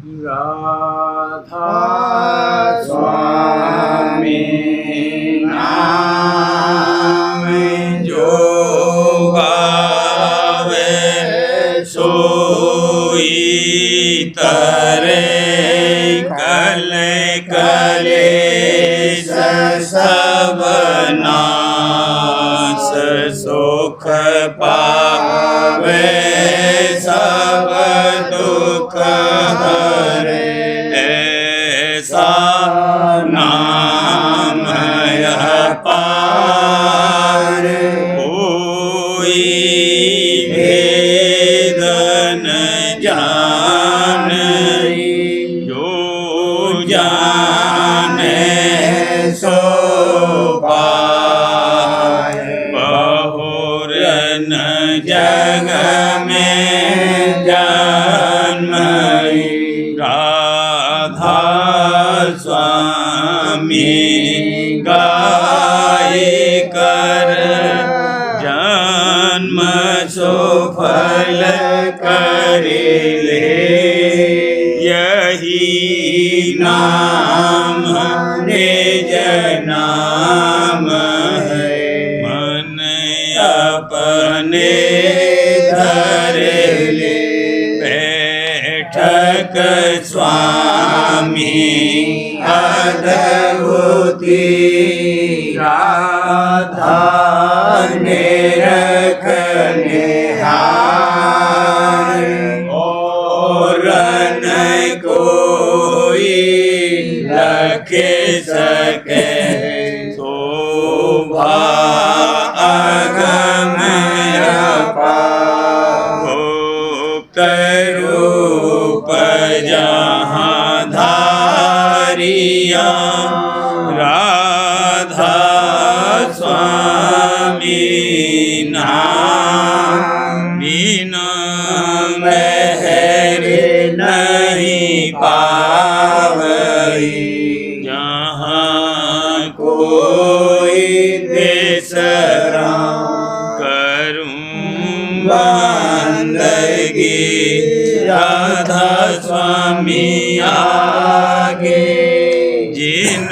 राधा स्वामी नाम जो गावे सोई तरे कले कले सब नाश सुख पावे सब दुख हरे ऐसा नाम अपार कोई भेद न जाने जो जाने सो पाए बहुरन जग में जन्म राधा स्वामी गाय कर जन्म सुफल करिले यही नाम निज नाम है मन अपने धरे बैठक स्वामी अद्भुति राधा ने रखने हार और न कोई रखे सके शोभा अगम अपार गुप्त रूप जहाँ धारिया राधा स्वामी नाम बिना मेहर नहीं पावई जहाँ कोई देसरा करूं बंदगी राधा स्वामी आगे जिन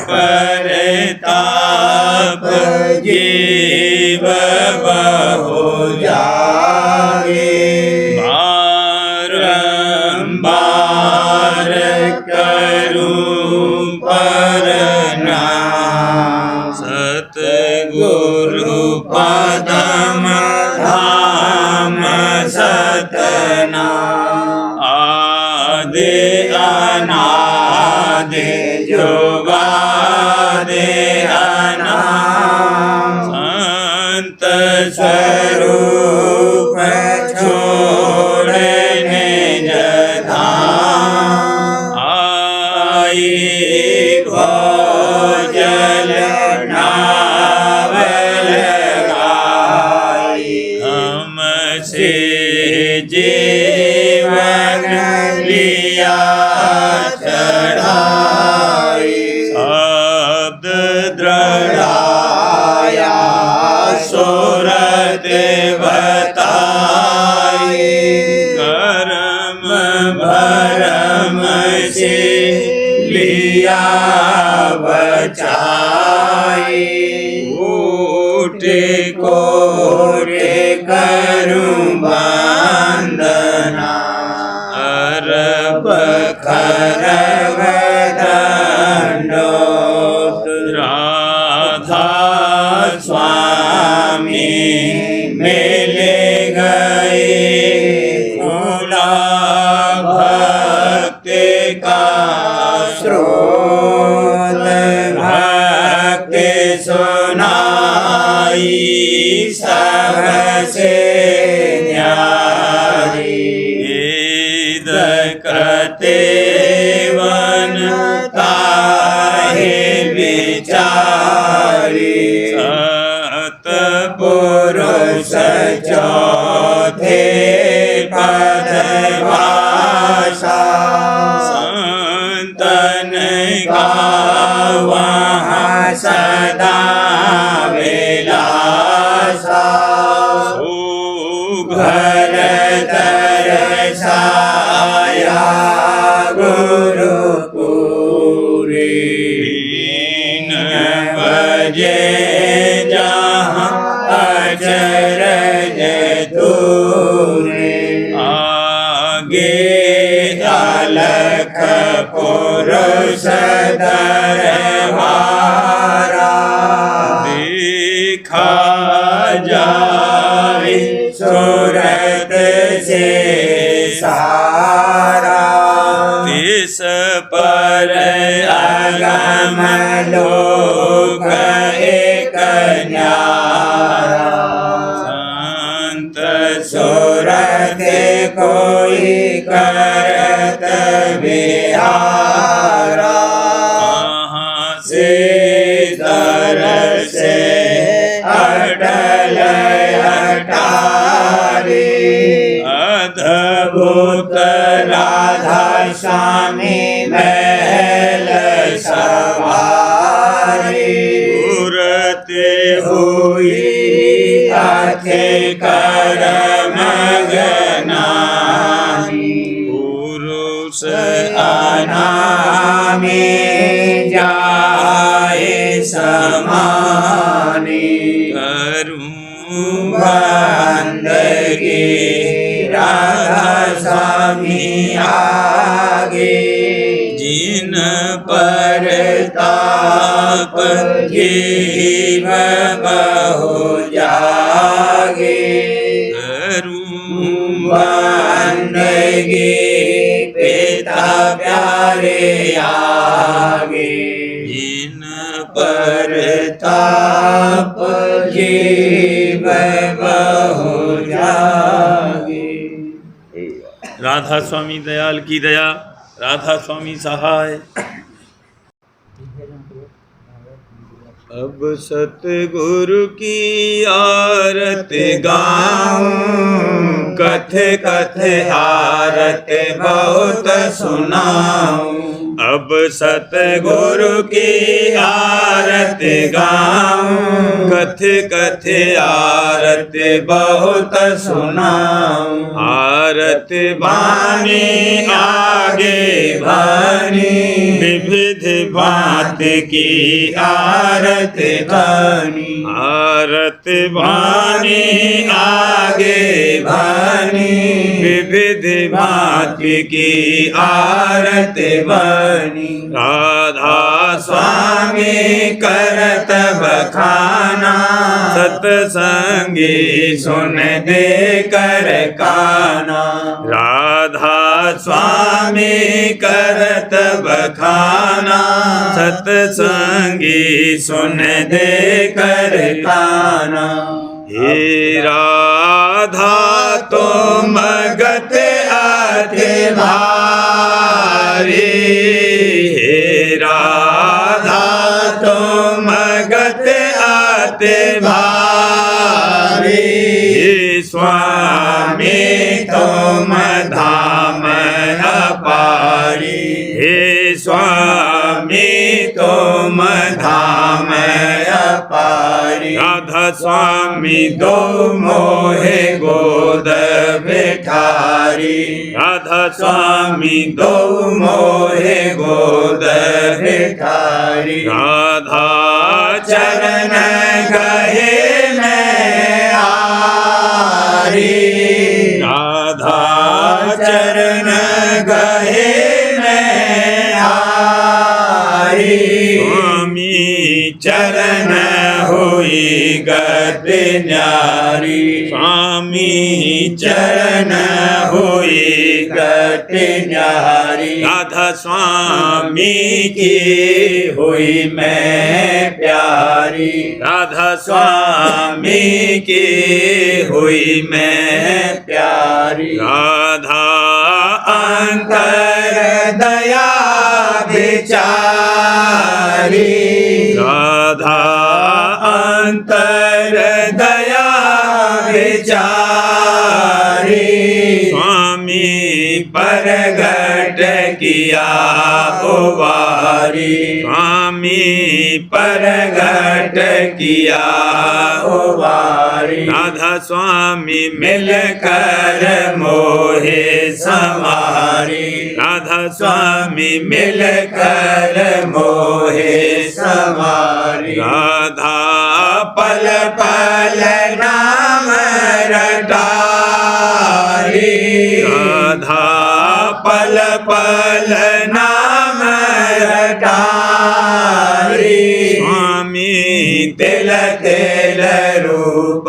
पर ताप जीव बहु जागे बारंबार करूं प्रणाम सतगुरु पदम धाम सतनाम आदि अनादि जुगादि अनाम संत स्वरूप छोड़ने जधाम आई भोजल नावल गाई हमसे जीवन लिया चढ़ाई शब्द दृढ़ाया सूरत बताई कर्म भरम से लिया बचाई ऊटे कोटे करूं वंदना अरब खरब दंडोत राधा स्वामी मिले गए खुला भक्ति का स्रोत भक्ति सुनाई सबसे न्यारी वेद कृते वन ताहे विचारी सतपुरुष चौथे पदभाषा संतन का वहाँ सदा विलासा सुघर दर्शाया गे अलख पुरुष दरबारा देखा जाए सूरत से सारा तिस पर अगम लोक एक न्यारा संत सूरत कोई करत बिहारा से दर से अटल अटारी अद्भुत राधा स्वामी महल सवारी मूर्ति हुई आखे कर मगनानी पुरुष अनामी जाए समानी करूं बंदगी राधा स्वामी आगे जिन पर ताप जीव बहु जागे करूं बंदगी पिता प्यारे आगे जिन पर ताप जीव बहु जागे। राधा स्वामी दयाल की दया, राधा स्वामी सहाय। अब सतगुरु की आरत गाऊं, कथ कथ आरत बहुत सुनाऊं। अब सतगुरु की आरत गाऊं, कथ कथ आरत बहुत सुनाऊं। आरत बानी आगे बानी, विविध बात की आरत बानी। आरत बानी आगे बानी, विविध बात की आरत बानी। राधा स्वामी करत बखाना, सतसंगी सुन दे कर काना। राधा स्वामी करत बखाना, सतसंगी सुन दे कर काना। हे राधा तुम गत अति भारी, हे राधा तुम गत अति भारी। हे स्वामी तुम धाम अपारी, हे स्वामी तुम धाम अपारी। राधा स्वामी दो मोहे गोद बिठारी, राधा स्वामी दो मोहे गोद बिठारी। राधा चरण गहे मैं आरी, राधा चरण गहे मैं आरी। स्वामी चरण हुई गत न्यारी, स्वामी चरण हुई गत न्यारी। राधा स्वामी की हुई मैं प्यारी, राधा स्वामी की हुई मैं प्यारी। राधा अंतर दया विचारी, राधा अंतर दया विचारी। स्वामी परगट किया उबारी, स्वामी परगट किया उबारी। राधा स्वामी मिलकर मोहे समारी, राधा स्वामी मिलकर मोहे समारी। राधा पल पल नाम रटारी, राधा पल पल नाम रटारी स्वामी तिल तिल रूप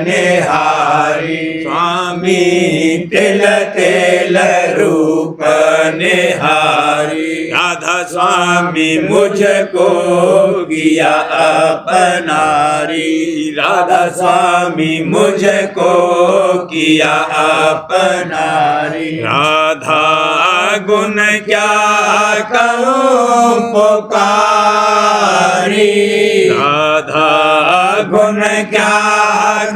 निहारी स्वामी तिल तिल रूप निहारी राधा स्वामी मुझको किया अपनारी राधा स्वामी मुझको किया अपनारी राधा गुण क्या कहूँ पुकारी राधा गुण क्या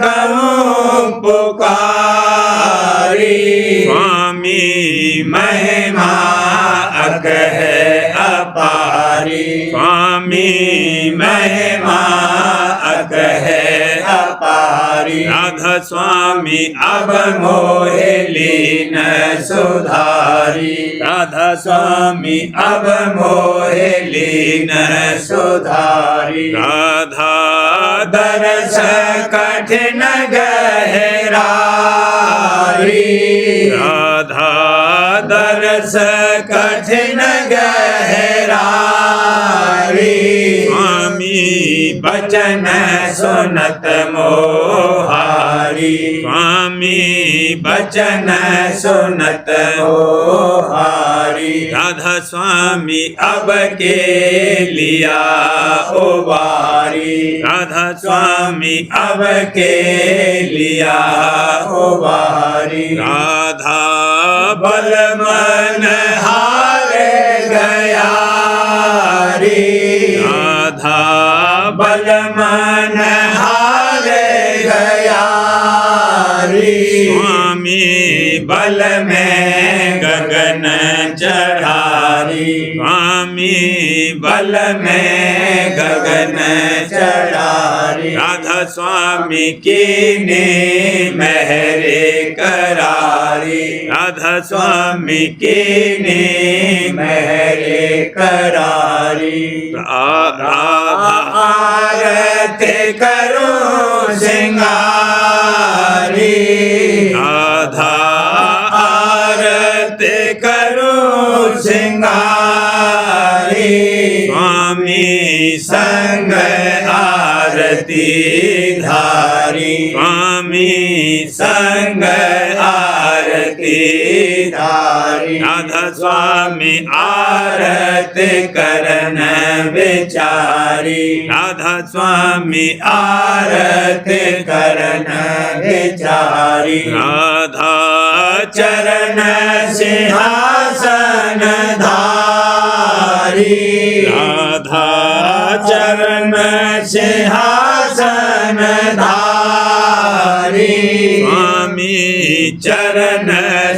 कहूँ पुकारी स्वामी महिमा अक है अपारी स्वामी महिमा अक है अपारी राधा स्वामी अब मोहे लीन सुधारी राधा स्वामी अब मोहे लीन सुधारी राधा दरस कठिन गहरारी राधा दरस कठिन गहरारी स्वामी बचन सुनत मोहारी स्वामी बचन सुनत मोहारी राधा स्वामी अब के लिया उबारी राधा स्वामी अब के लिया उबारी राधा बल मन हार गया रे राधा बल मन हार गया रे स्वामी बल में गगन चढ़ारी स्वामी बल में गगन चढ़ारी राधा स्वामी कीने महरे करारी राधा स्वामी कीने महरे करारी राधा आरत करो सिंगारी राधा आरत करो सिंगारी स्वामी संग आरती धारी स्वामी संग आरती धारी राधा स्वामी आरत करन विचारी राधा स्वामी आरत करन विचारी राधा चरण सिंहासन धारी राधा चरण सिंहासन धारी स्वामी चरण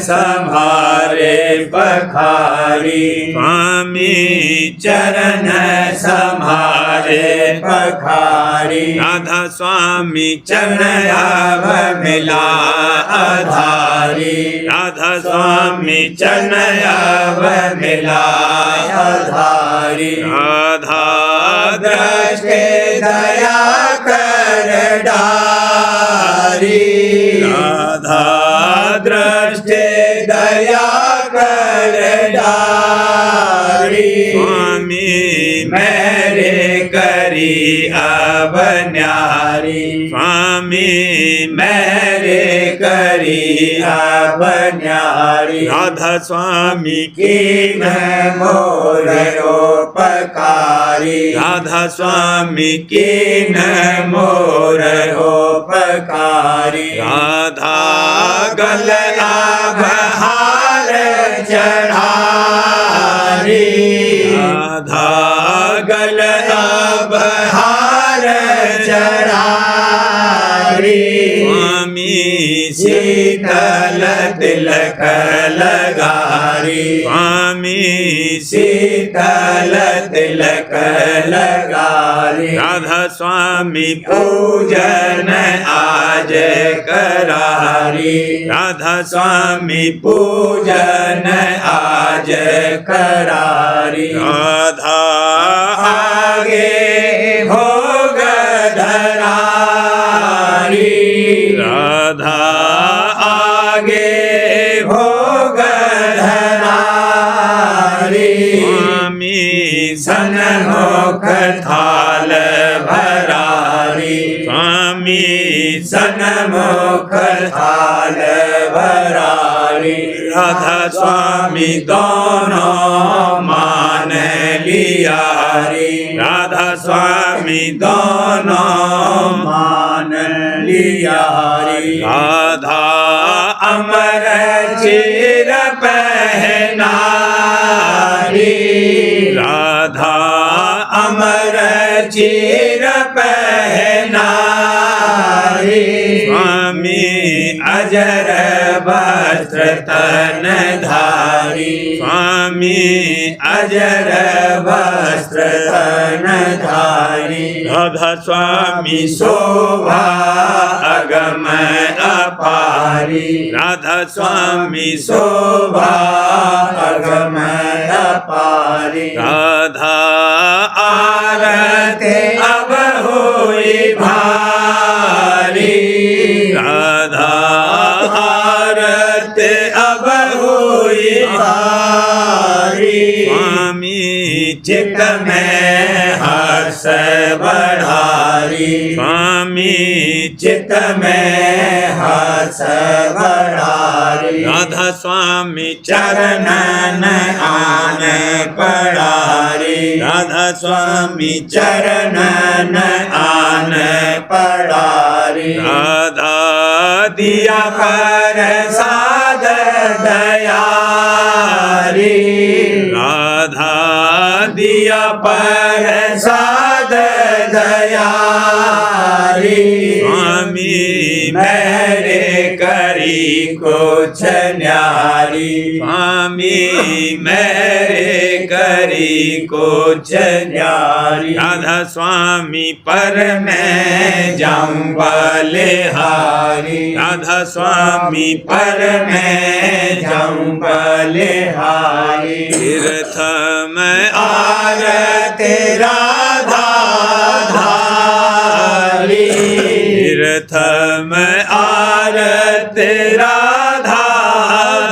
संभारे पखारी स्वामी चरण संभारे पखारी राधा स्वामी चरण अब मिला आधारी राधा स्वामी चरण अब मिला आधारी राधा दृष्टि दया कर डारी राधा दृष्टि दया कर डारी स्वामी मेरे करी अब न्यारी स्वामी मेरे करी अब न्यारी राधा स्वामी कीन मोर उपकारी राधा स्वामी कीन मोर उपकारी राधा गल आभहार चढ़ारी राधा गल आभहार चढ़ारी स्वामी शीतल तिलक लगारी स्वामी शीतल तिलक लगारी राधा स्वामी पूजन आज करारी राधा स्वामी पूजन आज करारी राधा आगे भोग धरारी राधा आगे भोग धरारी सन्मुख थाल भरारी स्वामी सन्मुख थाल भरारी राधा स्वामी दोनों मान लिया रे राधा स्वामी दोनों मान लिया रे राधा अमर चीर पहनारी राधा अमर चीर पहनारी स्वामी अजर वस्त्र तन धारी स्वामी अजर वस्त्र तन धारी राधा स्वामी शोभा अगम अपारी राधा स्वामी शोभा अगम अपारी राधा आरते अब हुई भारी राधा आरत अब हुई भारी स्वामी चित में हर्ष बढ़ारी स्वामी चित में हर्ष बढ़ारी राधा स्वामी चरणन आन पड़ारी राधा स्वामी चरणन आन पड़ारी राधा दिया पर साद दयारी राधा दिया पर साद दयारी स्वामी मेरे करी कुछ न्यारी स्वामी मेरे करी कुछ न्यारी राधा स्वामी पर मैं जाऊं बलिहारी राधा स्वामी पर मैं जाऊं बलिहारी तीर्थ में आरती राधा धारी तीर्थ में आरती राधा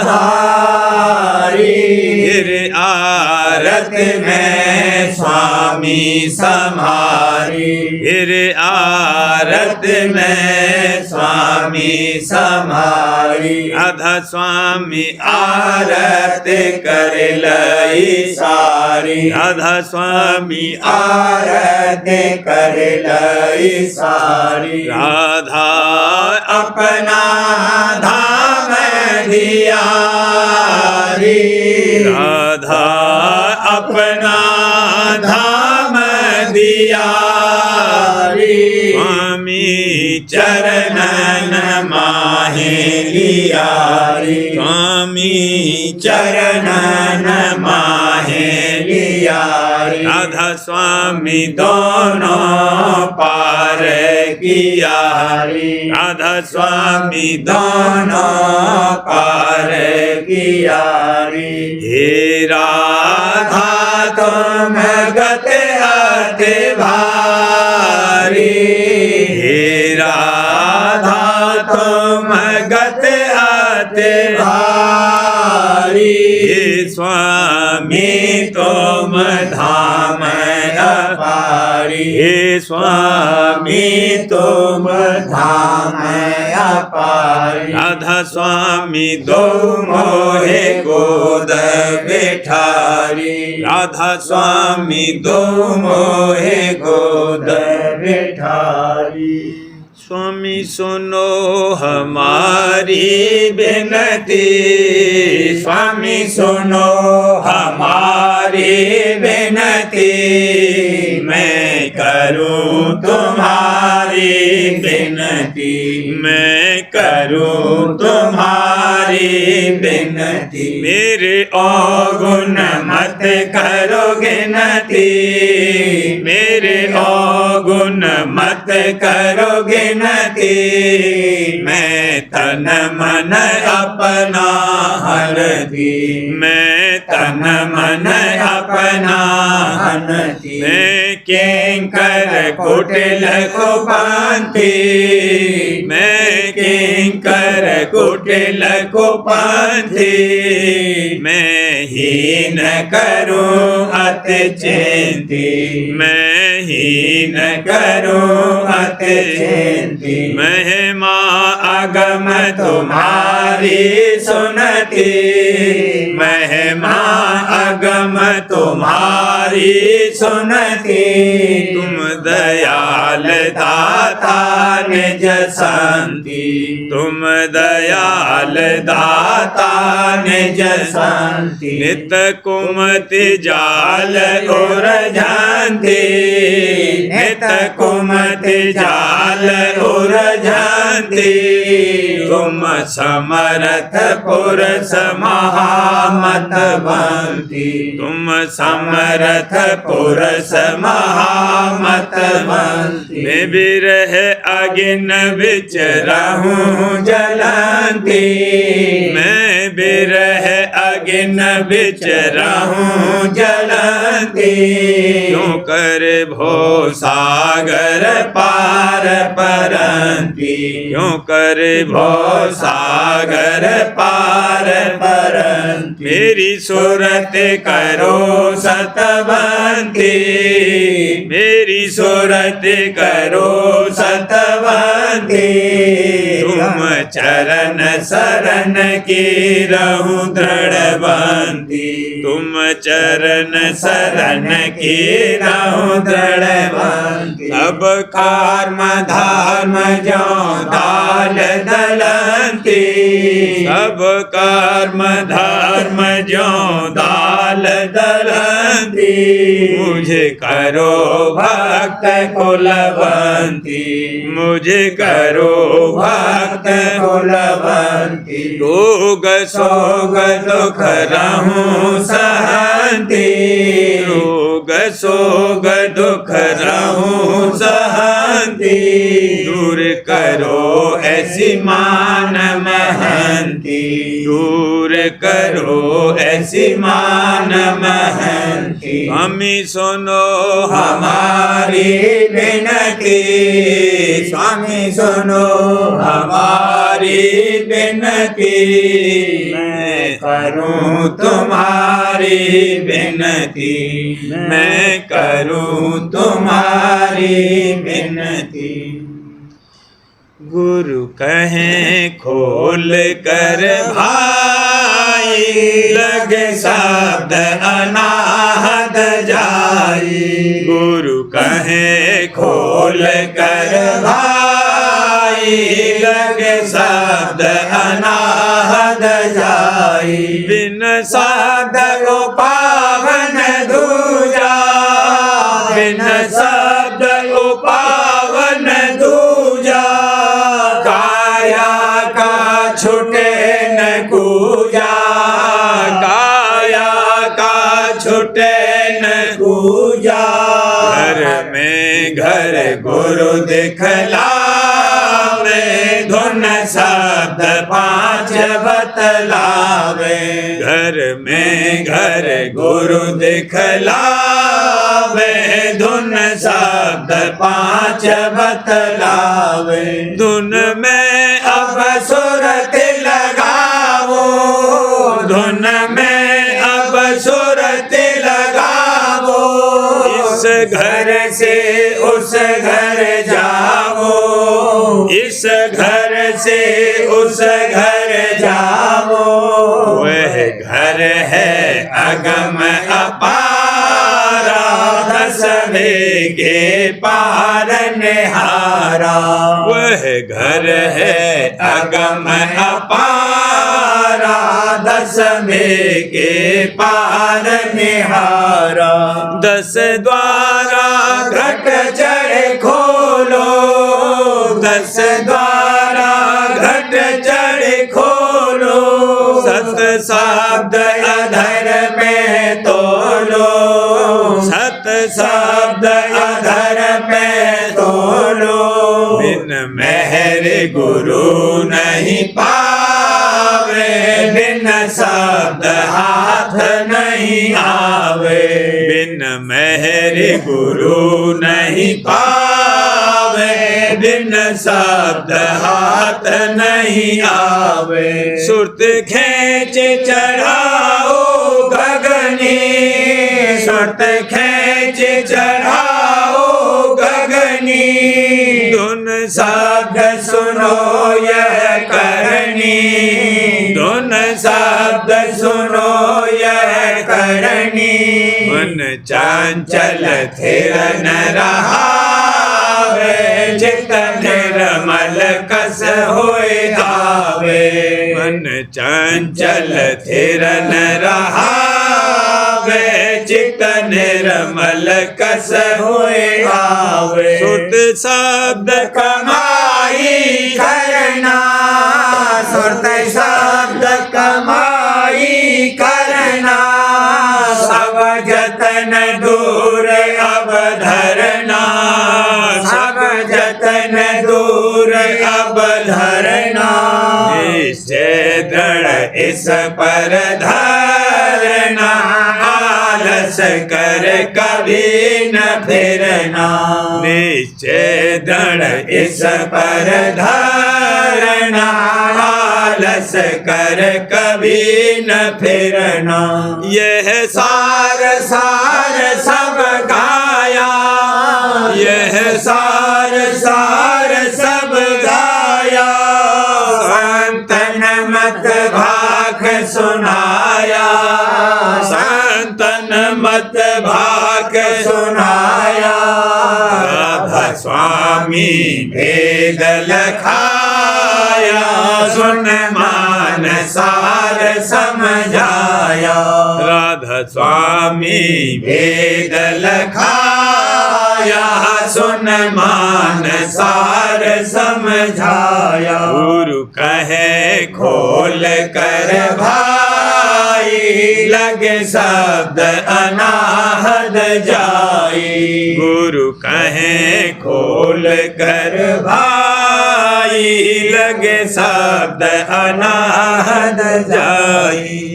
धारी गिर आरत में स्वामी समारी गिर आरत में स्वामी समारी राधा स्वामी आरत कर लई सारी राधा स्वामी आरत कर लई सारी राधा अपना धाम धियारी राधा अपना धाम दियारी स्वामी चरणन माहे लियारी स्वामी चरणन माहे लियारी राधा स्वामी दोनों पार कियारी राधा स्वामी दोनों पार कियारी हे राधा तुम गते अति भारी हे राधा तुम गते अति भारी हे स्वामी तुम धाम अपारी हे स्वामी तुम धाम अपारी राधा स्वामी दो मोहे गोद बिठारी राधा स्वामी दो मोहे गोद बिठारी स्वामी सुनो हमारी विनती स्वामी सुनो हमारी विनती मैं करूं तुम्हारी विनती मैं करूं तुम्हारी विनती मेरे अवगुण मत करो गिनती मेरे अवगुण मत करो गिनती मैं तन मन अपना हर दी मैं तन मन अपना हनती मैं किंकर कुटिल को पांति मैं किंकर कुटिल कुपंथी मैं हीन करूं अति चिंती मैं हीन करूं अति चिंती महिमा अगम तुम्हारी सुनती महिमा अगम तुम्हारी सुनती तुम दयाल दाता निज शांति तुम दयाल दाता निज शांति नित कुमति जाल और झांति नित कुमति जाल और झांति तुम समर्थ पुरुष महामतवंती तुम समर्थ पुरुष महामतवंती मैं बिरह अगिन बिच रहूं जलंती मैं बिरह अगिन बिच रहूं जलंती क्यों कर भो सागर पार परंती क्यों कर भो सागर पार परंती मेरी सूरत करो सतवंती मेरी सूरत करो सतवंती तुम चरण शरण की रहूं दृढ़वंती तुम चरण शरण की रहूं दृढ़वंती सब कर्म धर्म जो दाल दलंती सब कर्म धर्म जो दाल दलंती मुझे करो भक्त कुलवंती मुझे करो भक्त कुलवंती रोग सोग दुख रहूं सहंती रोग सोग दुख रहूं सहंती दूर करो ऐसी मान महंती दूर करो ऐसी मान महंती स्वामी सुनो हमारी विनती स्वामी सुनो हमारी विनती मैं करूं तुम्हारी विनती मैं करूं तुम्हारी विनती गुरु कहें खोल कर भाई लगे शब्द अनाहत जाई गुरु कहें खोल कर भाई लगे शब्द अनाहत जाई बिन शब्द को पावन दूजा बिन शब्द को पावन दूजा काया का छुटे न कूजा काया का छुटे न कूजा घर में घर गुरु दिखलावे धुन शब्द पांच बतलावे घर में घर गुरु दिखलावे धुन शब्द पांच बतलावे धुन में अब सुरत लगावो धुन में अब सुरत लगावो इस घर से उस घर जाओ इस घर से उस घर जाओ वह घर है अगम अपारा दसवें के पार निहारा वह घर है अगम अपारा दसवें के पार निहारा 10 द्वारा घट चढ़े खोलो 10 द्वारा घट चढ़े खोलो सत शब्द अधर में तोलो सत शब्द अधर में तोलो बिन मेहर गुरु नहीं पावे बिन शब्द हाथ नहीं आवे बिन मेहर गुरु नहीं पावे बिन शब्द हाथ नहीं आवे। सुरत खेच चढ़ाओ गगनी, सुरत खेच चढ़ाओ गगनी। धुन शब्द सुनो यह करनी, धुन शब्द सुनो यह करनी। मन चंचल थिर न रहावे, चित निर्मल कस होए धावे। मन चंचल थिर न रहावे, चित निर्मल कस होए धावे। सुरत शब्द कमाई करना, सुरत शब्द कमाई करना। सब जतन दूर अब धरना, सब जतन दूर अब धरना। निश्चय दृढ़ इस पर धरना, आलस कर कभी न फिरना। निश्चय दृढ़ इस पर धरना, आलस कर कभी न फिरना। यह सार सार सब गाया, यह सार सार सब गाया। संतन मत भाग सुनाया, संतन मत भाग सुनाया। राधा स्वामी भेद लखाया, सुन मान सार समझाया। राधा स्वामी भेद लखाया, सुन मान सार समझाया। गुरु कहे खोल कर भाई, लगे शब्द अनाहद जाई। गुरु कहे खोल कर भाई, लगे शब्द अनाहद जाई।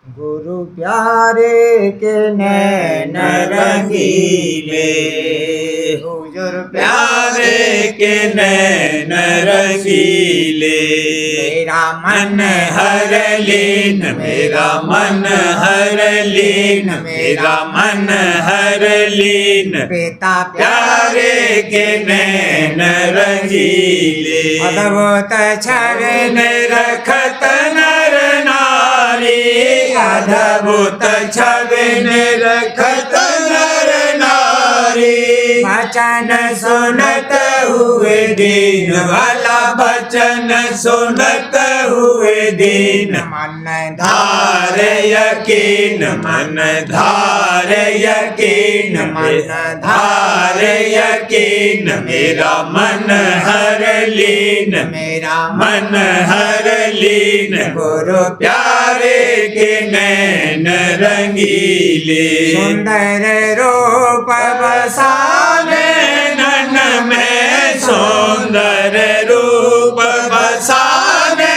गुरु प्यारे के नैन रंगीले, हुजूर प्यारे के नैन रंगीले। मेरा मन हर लीन, मेरा मन हर लीन, मेरा मन हर लीन। पिता प्यारे के नैन रंगीले। अद्भुत छवि रखत नर नारी, अद्भुत छवि रखत नर नारी। वचन सुनत हुए दीन वाला, वचन सुनत हुए दीन। मन धार यकीन, मन धार यकीन, मन धार यकीन। मेरा मन हर लीन, मेरा मन हर लीन। गुरु प्यारे के नैन रंगीले। सुंदर रूप बसाने नन में, सुंदर रूप बसाने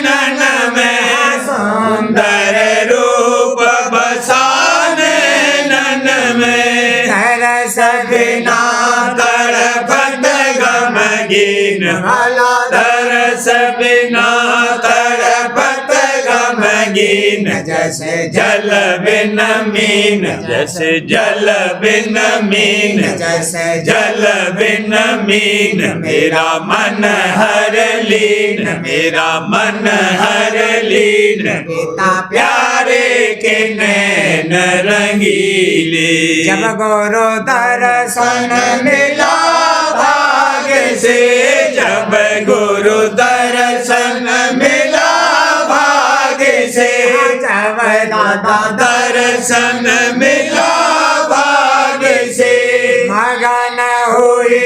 नन में। सुंदर रूप बसाने नन में। तरस बिना तड़पत गमगीन वाला, तरस बिना तड़पत गमगीन। जैसे जल बिन मीन, जैसे जल बिन मीन, जैसे जल बिन मीन। मेरा मन हर लीन, मेरा मन हर लीन। पिता प्यारे के नैन रंगीले। जब गुरु दर्शन मिला भाग्य से, जब गुरु दर्शन मिला भाग्य से। जब दादा दर्शन मिला भाग्य से। मगन हुई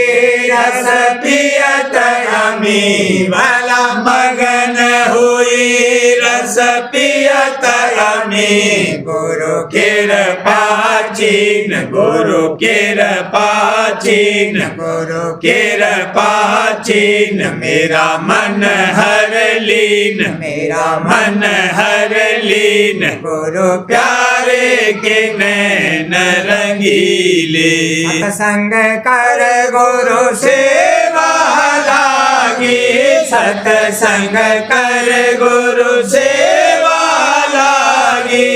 रस पियत अमी वाला, मगन हुई रस पियत अमी। गुरु कृपा चीन, गुरु कृपा चीन, गुरु कृपा चीन। मेरा मन हर लीन, मेरा मन हर लीन। गुरु प्यार प्यारे के नैन रंगीले सत्संग कर गुरु सेवा लागी सत्संग कर गुरु सेवा लागी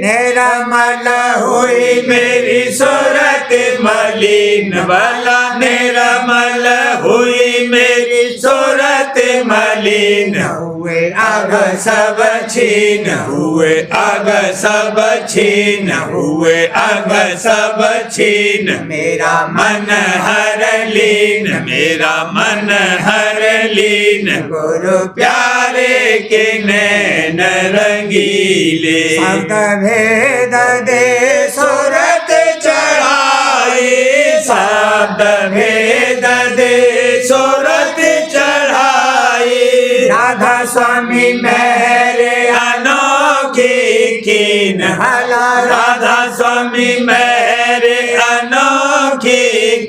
निर्मल हुई मेरी सूरत मलिन भला निर्मल हुई मेरी सूरत मलिन हुए आग सब छीन हुए आग सब छीन हुए आग सब छीन मेरा मन हर लीन मेरा मन हर लीन गुरु प्यारे के नैन रंगीले शब्द भेद दे सूरत चढ़ाई शब्द भेद दे सूरत चढ़ाई राधा स्वामी मेरे अनोखी कीन भला राधा स्वामी मेरे अनोखी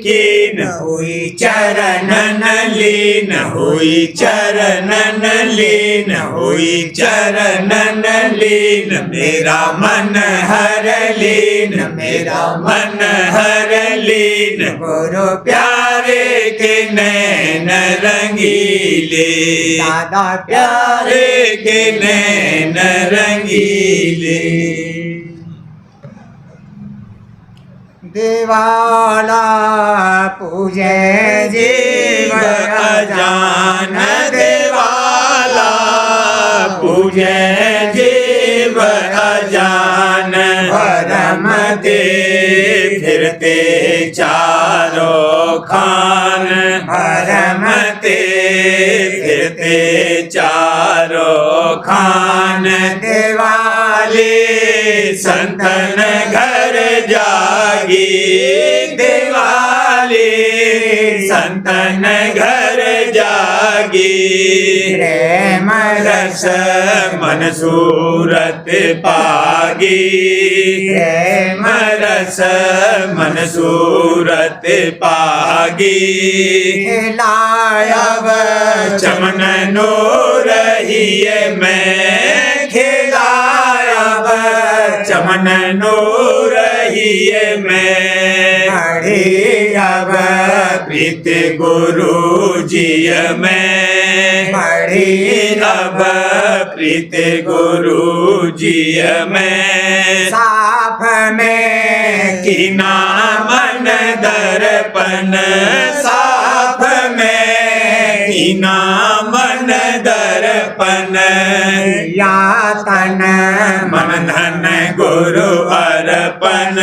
कीन हुई चरणन लीन हुई चरणन लीन हुई चरणन लीन मेरा मन हर लीन मेरा मन हर लीन गुरु प्यारे के नैन रंगीले दादा प्यारे प्यारे के नैन रंगीले देवाला पूजे जीव अजान देवाला पूजे जीव अजान भरम दे फिरते चारों खान भरम दे फिरते चारों खान दिवाली संतन घर जागी दिवाली संतन घर जागी प्रेम रस मन सूरत पागी प्रेम रस मन सूरत पागी खिलायब चमन नूर ही मैं खिलायब चमन नूर ही मैं अब प्रीत गुरु जी मैं पढ़ी अब प्रीत गुरु जी मैं साफ में कीना मन दर्पण साफ में कीना मन दर्पण यातन मन धन गुरु अर्पण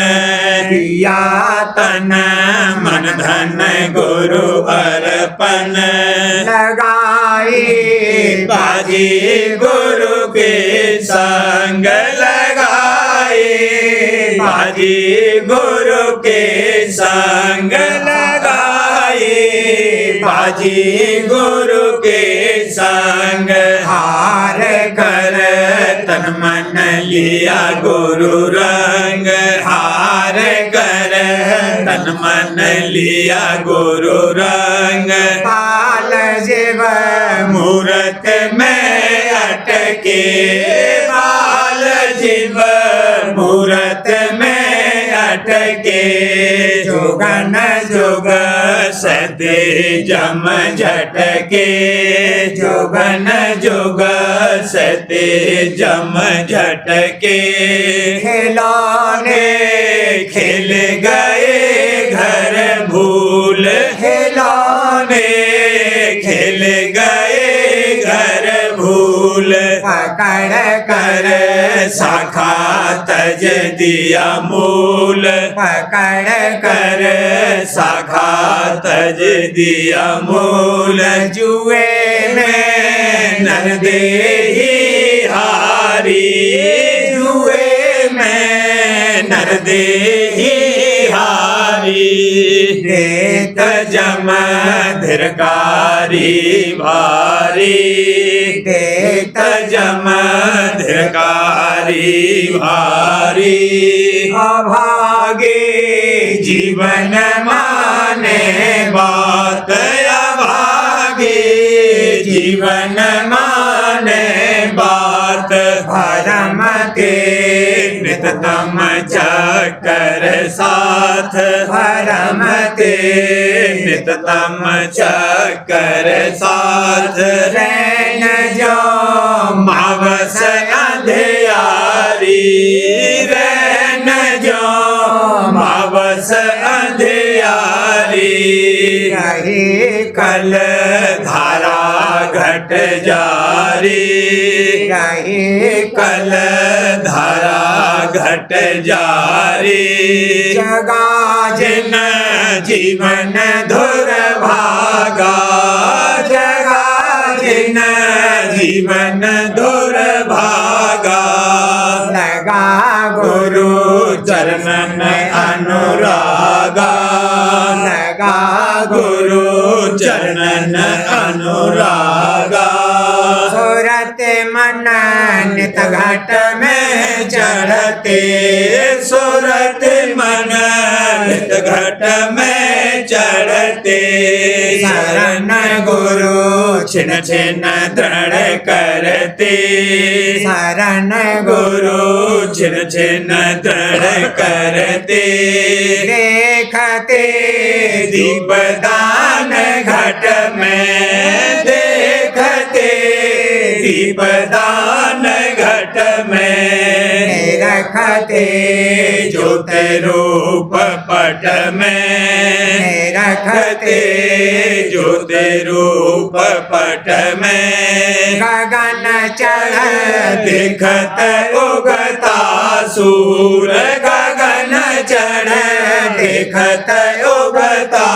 यातन मन धन गुरु अर्पण लगाई बाजी गुरु के संग लगाए बाजी गुरु के संग लगाए बाजी गुरु के संग हार कर तन मन लिया गुरु रंग हार कर तन मन लिया गुरु रंग पाल जीव मूरत में अटके बाल जीव मूरत में अटके जोगन जोग सदे जम झटके जोगन जोग सदे जम झटके खिलौने खेल गए घर भूल खिलौने खेल गए घर भूल पकड़ कर शाखा तज दिया मूल पकड़ कर शाखा तज दिया मूल जुए में नरदे ही हारी जुए में नरदे ही हारी देत जम धिरकारी भारी देत जम धिरकारी भारी अभागे जीवन माने बात अभागे जीवन माने बात भरम के नित नित तम चक्कर साथ परम ते नित तम चक्कर साथ रैन जो मावस अंधियारी रैन जो मावस अंधियारी रही कल धारा घट जारी रही कल धारा घट जारी जगा जिन जीवन धुर भागा जगा जिन जीवन धुर भागा लगा गुरु चरणन अनुरागा लगा गुरु चरणन अनुरागा सूरत मन नित घट में चढ़ते सूरत मन नित घट में चढ़ते शरण गुरु छिन छिन दृढ़ करते शरण गुरु छिन छिन दृढ़ करते देखते दीपदान घट में देखते दीपदान घट में रखते ज्योत रूप पट में रखते ज्योत रूप पट में गगन चढ़ देखत उगता सूर गगन चढ़ देखत उगता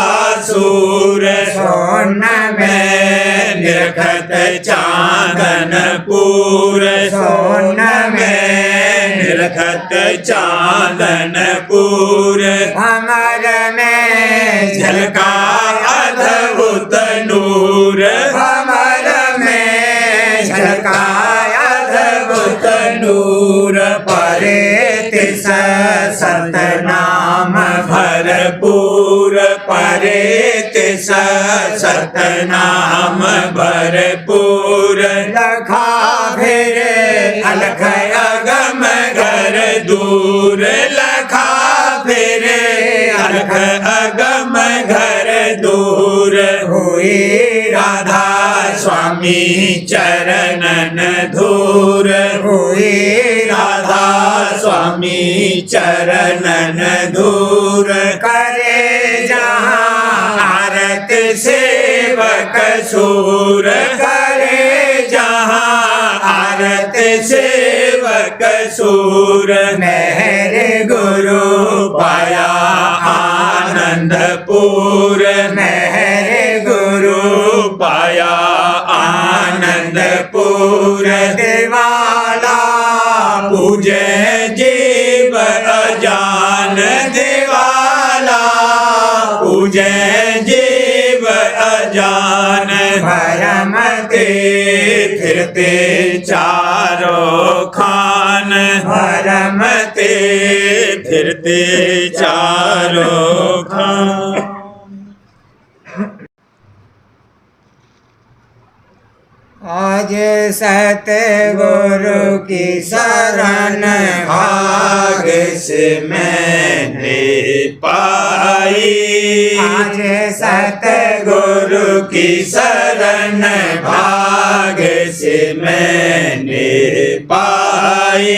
सूर सोन में निरखत चांदन पूर सोन में निरखत चांदन पूर भमर में झलका अद्भुत नूर भमर में झलका अद्भुत नूर परे तिस सतनाम भरपूर परे तिस सतनाम भरपूर लखा फेरे अलख अगम घर दूर लखा फेरे अलख अगम घर दूर हुई राधा स्वामी चरणन धूर हुई राधा स्वामी चरणन धूर करे जहाँ आरत सेवक सूर करे जहाँ आरत सेवक सूर मेरे गुरु पाया आनंदपुर मेरे गुरु पाया आनंदपुर देवाला पूजे जीव अजान देवाला पूजे जीव अजान भरमते फिरते चारों खान भरमते फिरते चारों खान आज सतगुरु की शरण भाग से मैंने पाई आज सतगुरु की शरण भाग से मैंने पाई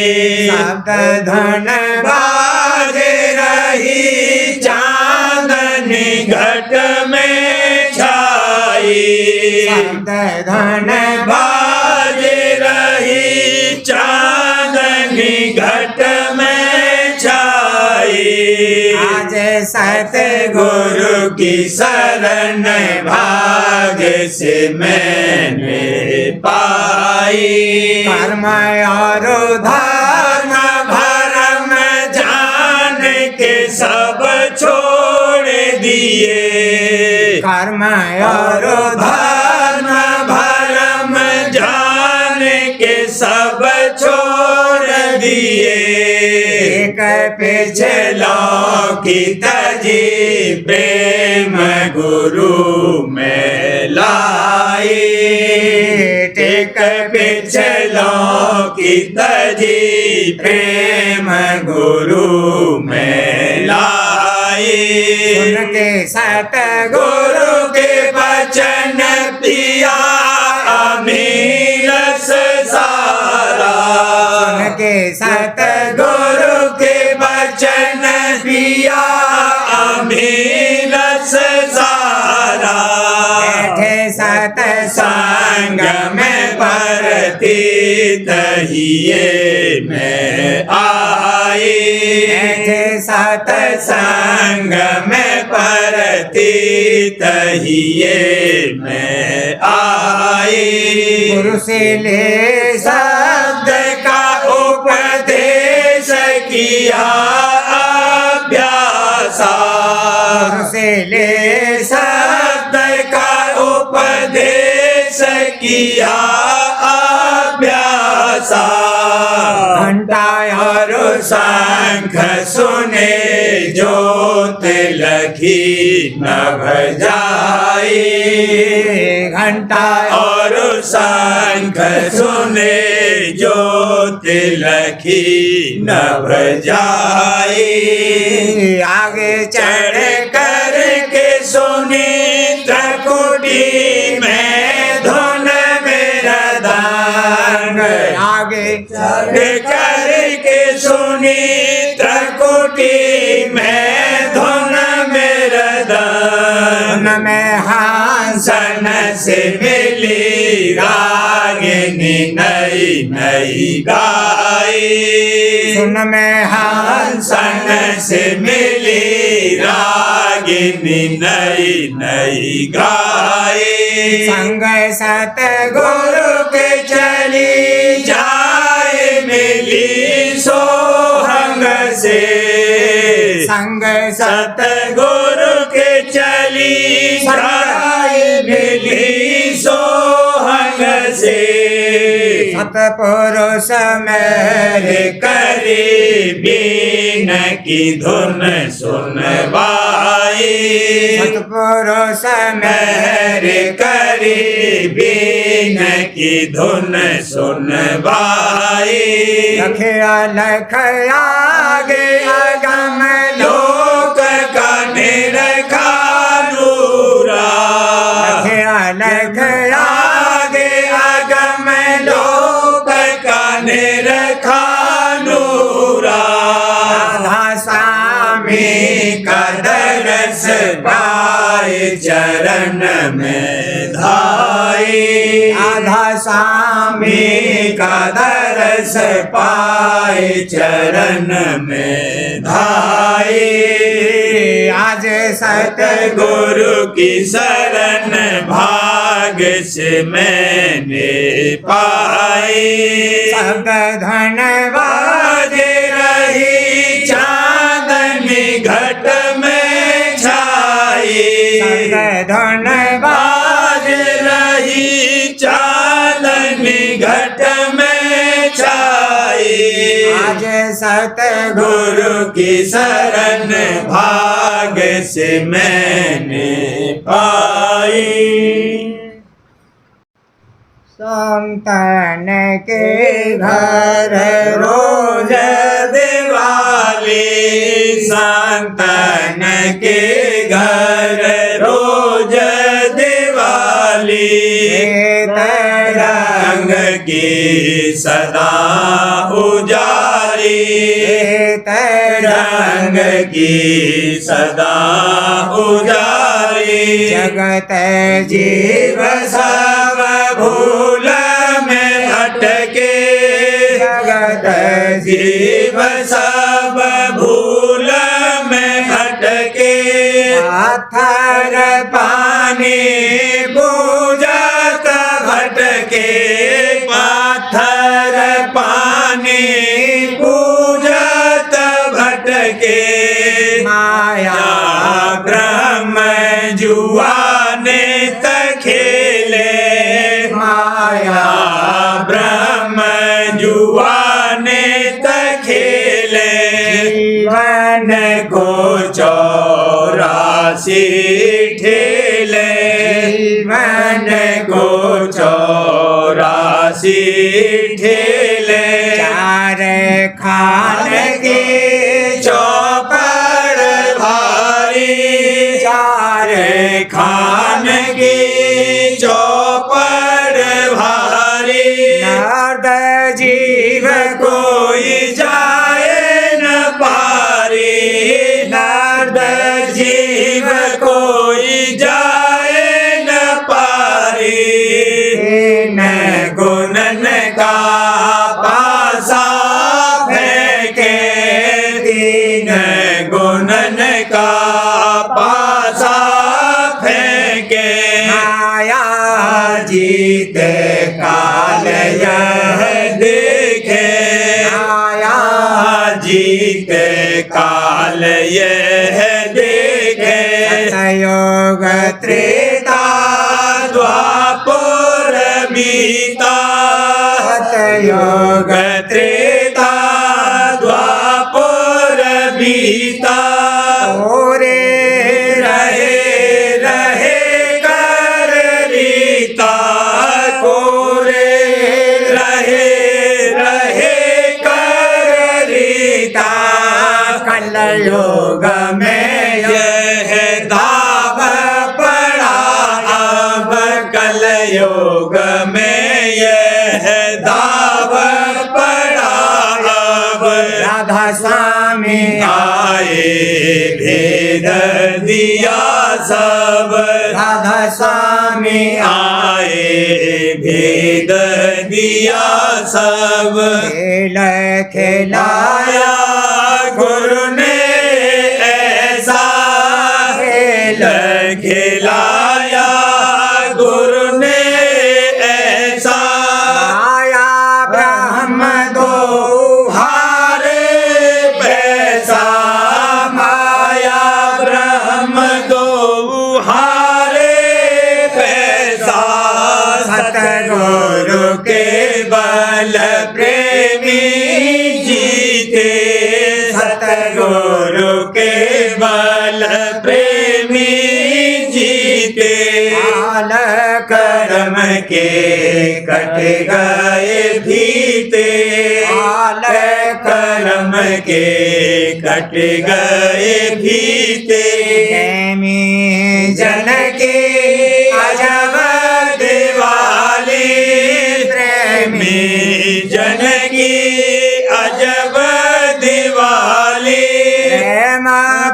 शब्द धन बाज रही चांदनी घट में छाई शब्द धन बाज रही चांदनी घट में छाई आज सतगुरु गुरु की शरण भाग से मैंने पाई कर्म और धर्म भरम जान के सब छोड़ दिए कर्म और धर्म भरम जान के सब छोड़ दिए एक पीछे की तजी प्रेम गुरु में लाई टेक पिछलों की तजी प्रेम गुरु में लाई। उनके सतगुरु गुरु के वचन पिया अमीरस सारा। उनके सतगुरु गुरु के वचन पिया अमीरस सारा। बैठे संग में परतीत हिये में आई। बैठे संग में परतीत हिये में आई। गुरु से ले शब्द का उपदेश किया अभ्यासा। गुरु से ले शब्द का उपदेश किया अभ्यासा। घंटा और शंख सुने ज्योत लखी नभ जाई। घंटा और शंख सुने ज्योत लखी नभ जाई। आगे चढ़ चढ़ कर के सुनी त्रिकुटी में धुन मेरा दान। आगे चढ़ कर के सुनी त्रिकुटी में धुन मेरा दान। में हंस सन से मिली रागिनी नई नई गाई। सुन में हंस सन से मिली रागिनी नई नई गाई। संग सतगुरु गुरु के चली जाए मिली सोहंग से। संग सतगुरु के चली जाए मिली सोहंग से। सतपुरुष मेरे में करीबीन की धुन सुनवाई। सतपुरुष मेरे में करीबीन की धुन सुनवाई। लखया लख आगे अगम लोक का निरखा नूरा। लखया लख आगे अगम लोक का निरखा नूरा। राधा स्वामी का दरस पाए चरण में धाई। राधा स्वामी का दरस पाए चरण में धाई। आज सतगुरु गुरु की शरण भाग से मैंने पाई। सब धनवाद बाज रही चांदनी घट में छाई। सब धनवाद बाज रही चांदनी घट में छाई। आज सतगुरु गुरु की शरण भाग से मैंने पाई। संतन के घर रोज दिवाली संतन के घर रोज दिवाली। रंग की सदा उजारी रंग की सदा उजारी। जगत जीव सब भूल में भटके जगत जीव सब भूल में भटके। पाथर पानी पूजत भटके पाथर पानी पूजत भटके। माया ब्रह्म जुआ ने खेले माया ब्रह्म जुआ ने खेले। जीवन को 84 ठेले जीवन को 84 ठेले। चार खान की चौपड़ भारी, चार खान की चौपड़ भारी, नारद जीव कोई जाए न पारी, नारद जीव कोई जाए न पारी, तीन गुणन का पासा फेंके, तीन गुणन का पासा फेंके, माया जीते काल यह देखे, माया जीते काल यह देखे, सतयोग त्रेता द्वापर बीता, सतयोग त्रेता द्वापर बीता, ओरे रहे रहे कर रीता, कोरे रहे रहे कर रीता, कलयोग में यह दाव पड़ा अब, कलयोग में यह दाव पड़ा अब, राधा स्वामी आए भेद दिया सब, राधा स्वामी आए भेद दिया सब, खेल खेलाया आया गुरु ने ऐसा खेल खिलाया, गुरु ने ऐसा माया ब्रह्म दो हारे पैसा, माया ब्रह्म दो हारे पैसा, सतगुरु के बल प्रेमी जीते, सतगुरु के बल प्रेमी जीते, काल कर्म के कट गए फीते, काल कर्म के कट गए फीते, प्रेमी जन के अजब दिवाली, प्रेमी जन की अजब दिवाली, प्रेम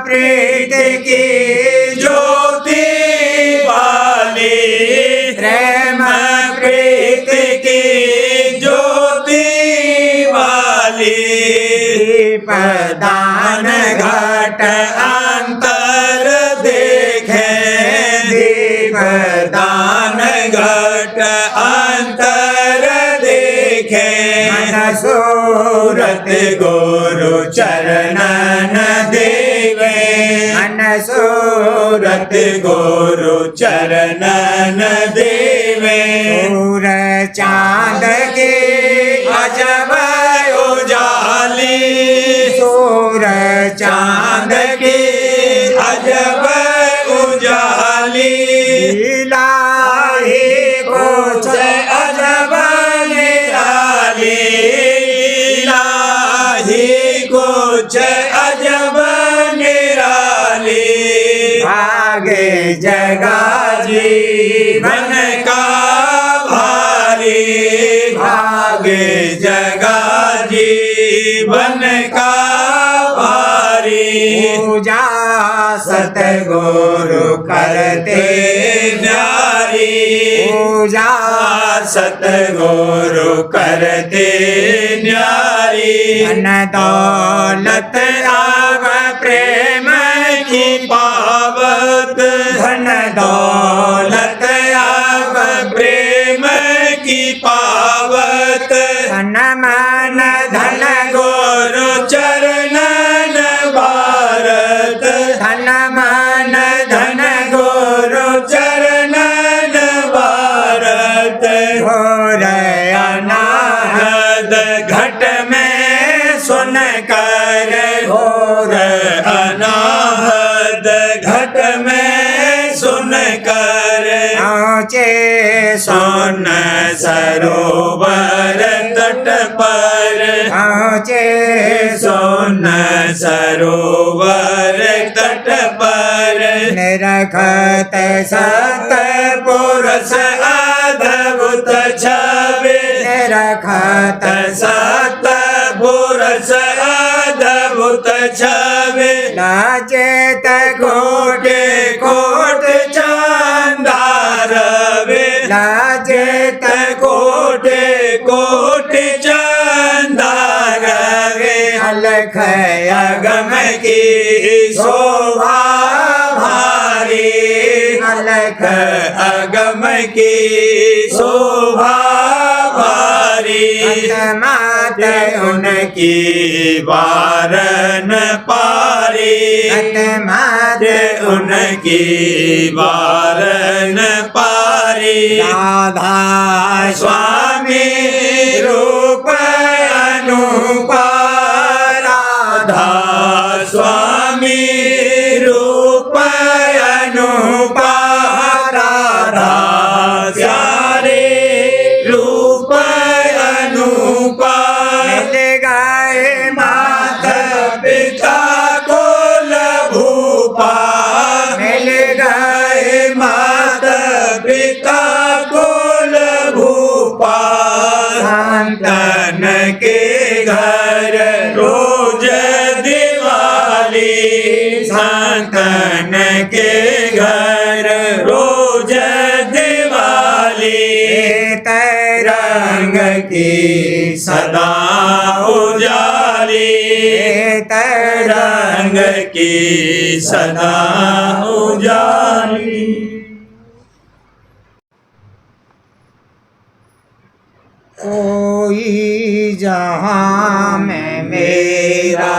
प्रीत की ज्योति वाली, प्रेम प्रीत की ज्योति वाली, दीपदान घट अंतर देखे, दीपदान घट अंतर देखे, सूरत सूरत गुरु चरणन देवे, सूरत गुरु चरणन देवे, सूर चांद के अजब उजाली, सूर चांद की अजब उजाली, लाही कुछ अजब निराली, लाही कुछ अजब निराली, आगे जगा जीवन का भारी, भागे जगा जीवन का भारी, पूजा सतगुरु करते न्यारी, पूजा सतगुरु करते न्यारी, धन दौलत आव प्रेम की पावत, धन दौलत आव प्रेम की पावत, धन मन धन गुरु चरणन भारत, धन मन धन गुरु चरणन भारत, घोर अनाहद घट में सुन कर, घोर अनाहद घट में सुन कर, पहुँचे सोन सरोवर तट पर, पहुँचे सरोवर तट पर निरखत सतपुरुष अद्भुत छवि निरखत सतपुरुष अद्भुत छवि लाजेत कोटि कोटि चंदारवे लाजेत कोटि कोटि चंदारवे अलख अगम की शोभा भारी अलख अगम की शोभा भारी मात उनकी वारन पारी मात उनकी वारन पारी राधा स्वामी रूप अनुपा राधा स्वामी रूप अनुपा राधा प्यारे रूप अनुपा मिल गए माता पिता कुल भूपा मिल गए माता पिता कुल भूपा संतन तन के घर रोज दिवाली संतन के घर रोज दिवाली रंग की सदा उजाली रंग की सदा उजाली कोई जहाँ में मेरा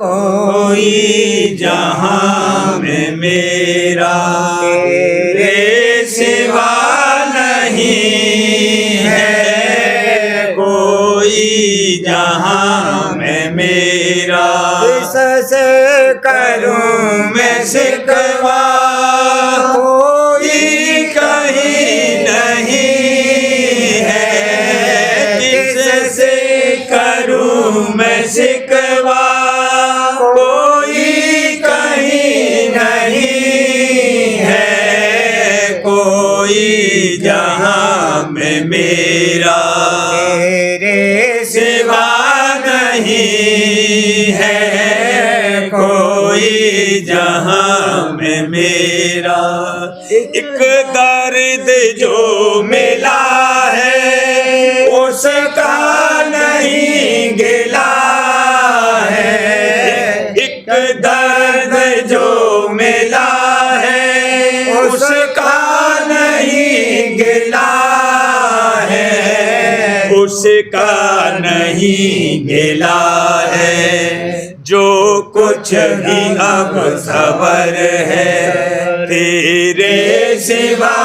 कोई जहाँ में मेरा तेरे सिवा नहीं है कोई जहाँ में मेरा किससे करूं मैं सिकवा कोई कहीं नहीं है किससे करूं मैं सिकवा कोई कहीं नहीं है कोई जहाँ में मेरा तेरे सिवा नहीं है कोई जहाँ में मेरा एक दर्द जो मिला है उसका नहीं गिला है एक दर्द जो मिला है उसका नहीं गिला है उसका नहीं गिला है जो कुछ भी अब सबर है तेरे सिवा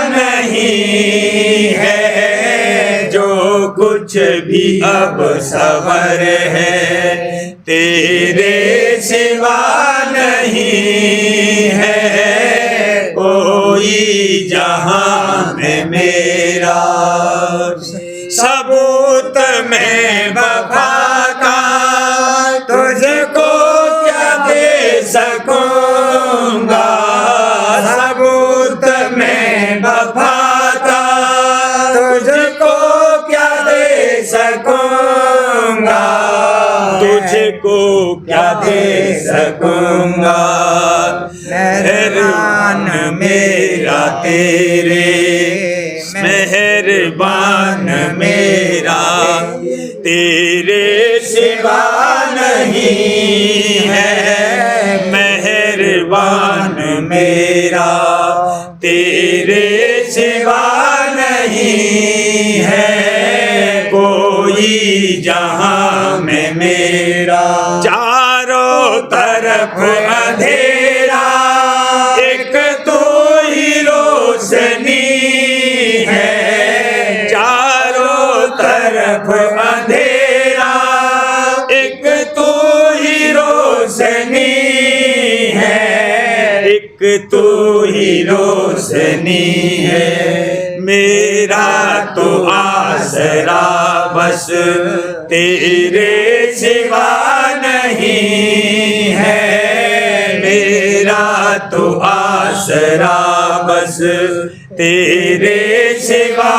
नहीं है जो कुछ भी अब सबर है तेरे सिवा नहीं है कोई जहाँ में मेरा सबूत में वफा का तुझको क्या दे सकूंगा सबूत में वफा का तुझको क्या दे सकूंगा तुझको क्या दे सकूंगा मेहरबान मेरा तेरे मेहरबान मेरा तेरे सिवा नहीं है मेहरबान मेरा तेरे सिवा नहीं है कोई जहाँ में मेरा चारों तरफ अंधेरा एक तो ही रोशनी है चारों तरफ अंधेरा एक तो ही रोशनी है एक तो ही रोशनी है मेरा तो आसरा बस तेरे सिवा नहीं तो आसरा बस तेरे सिवा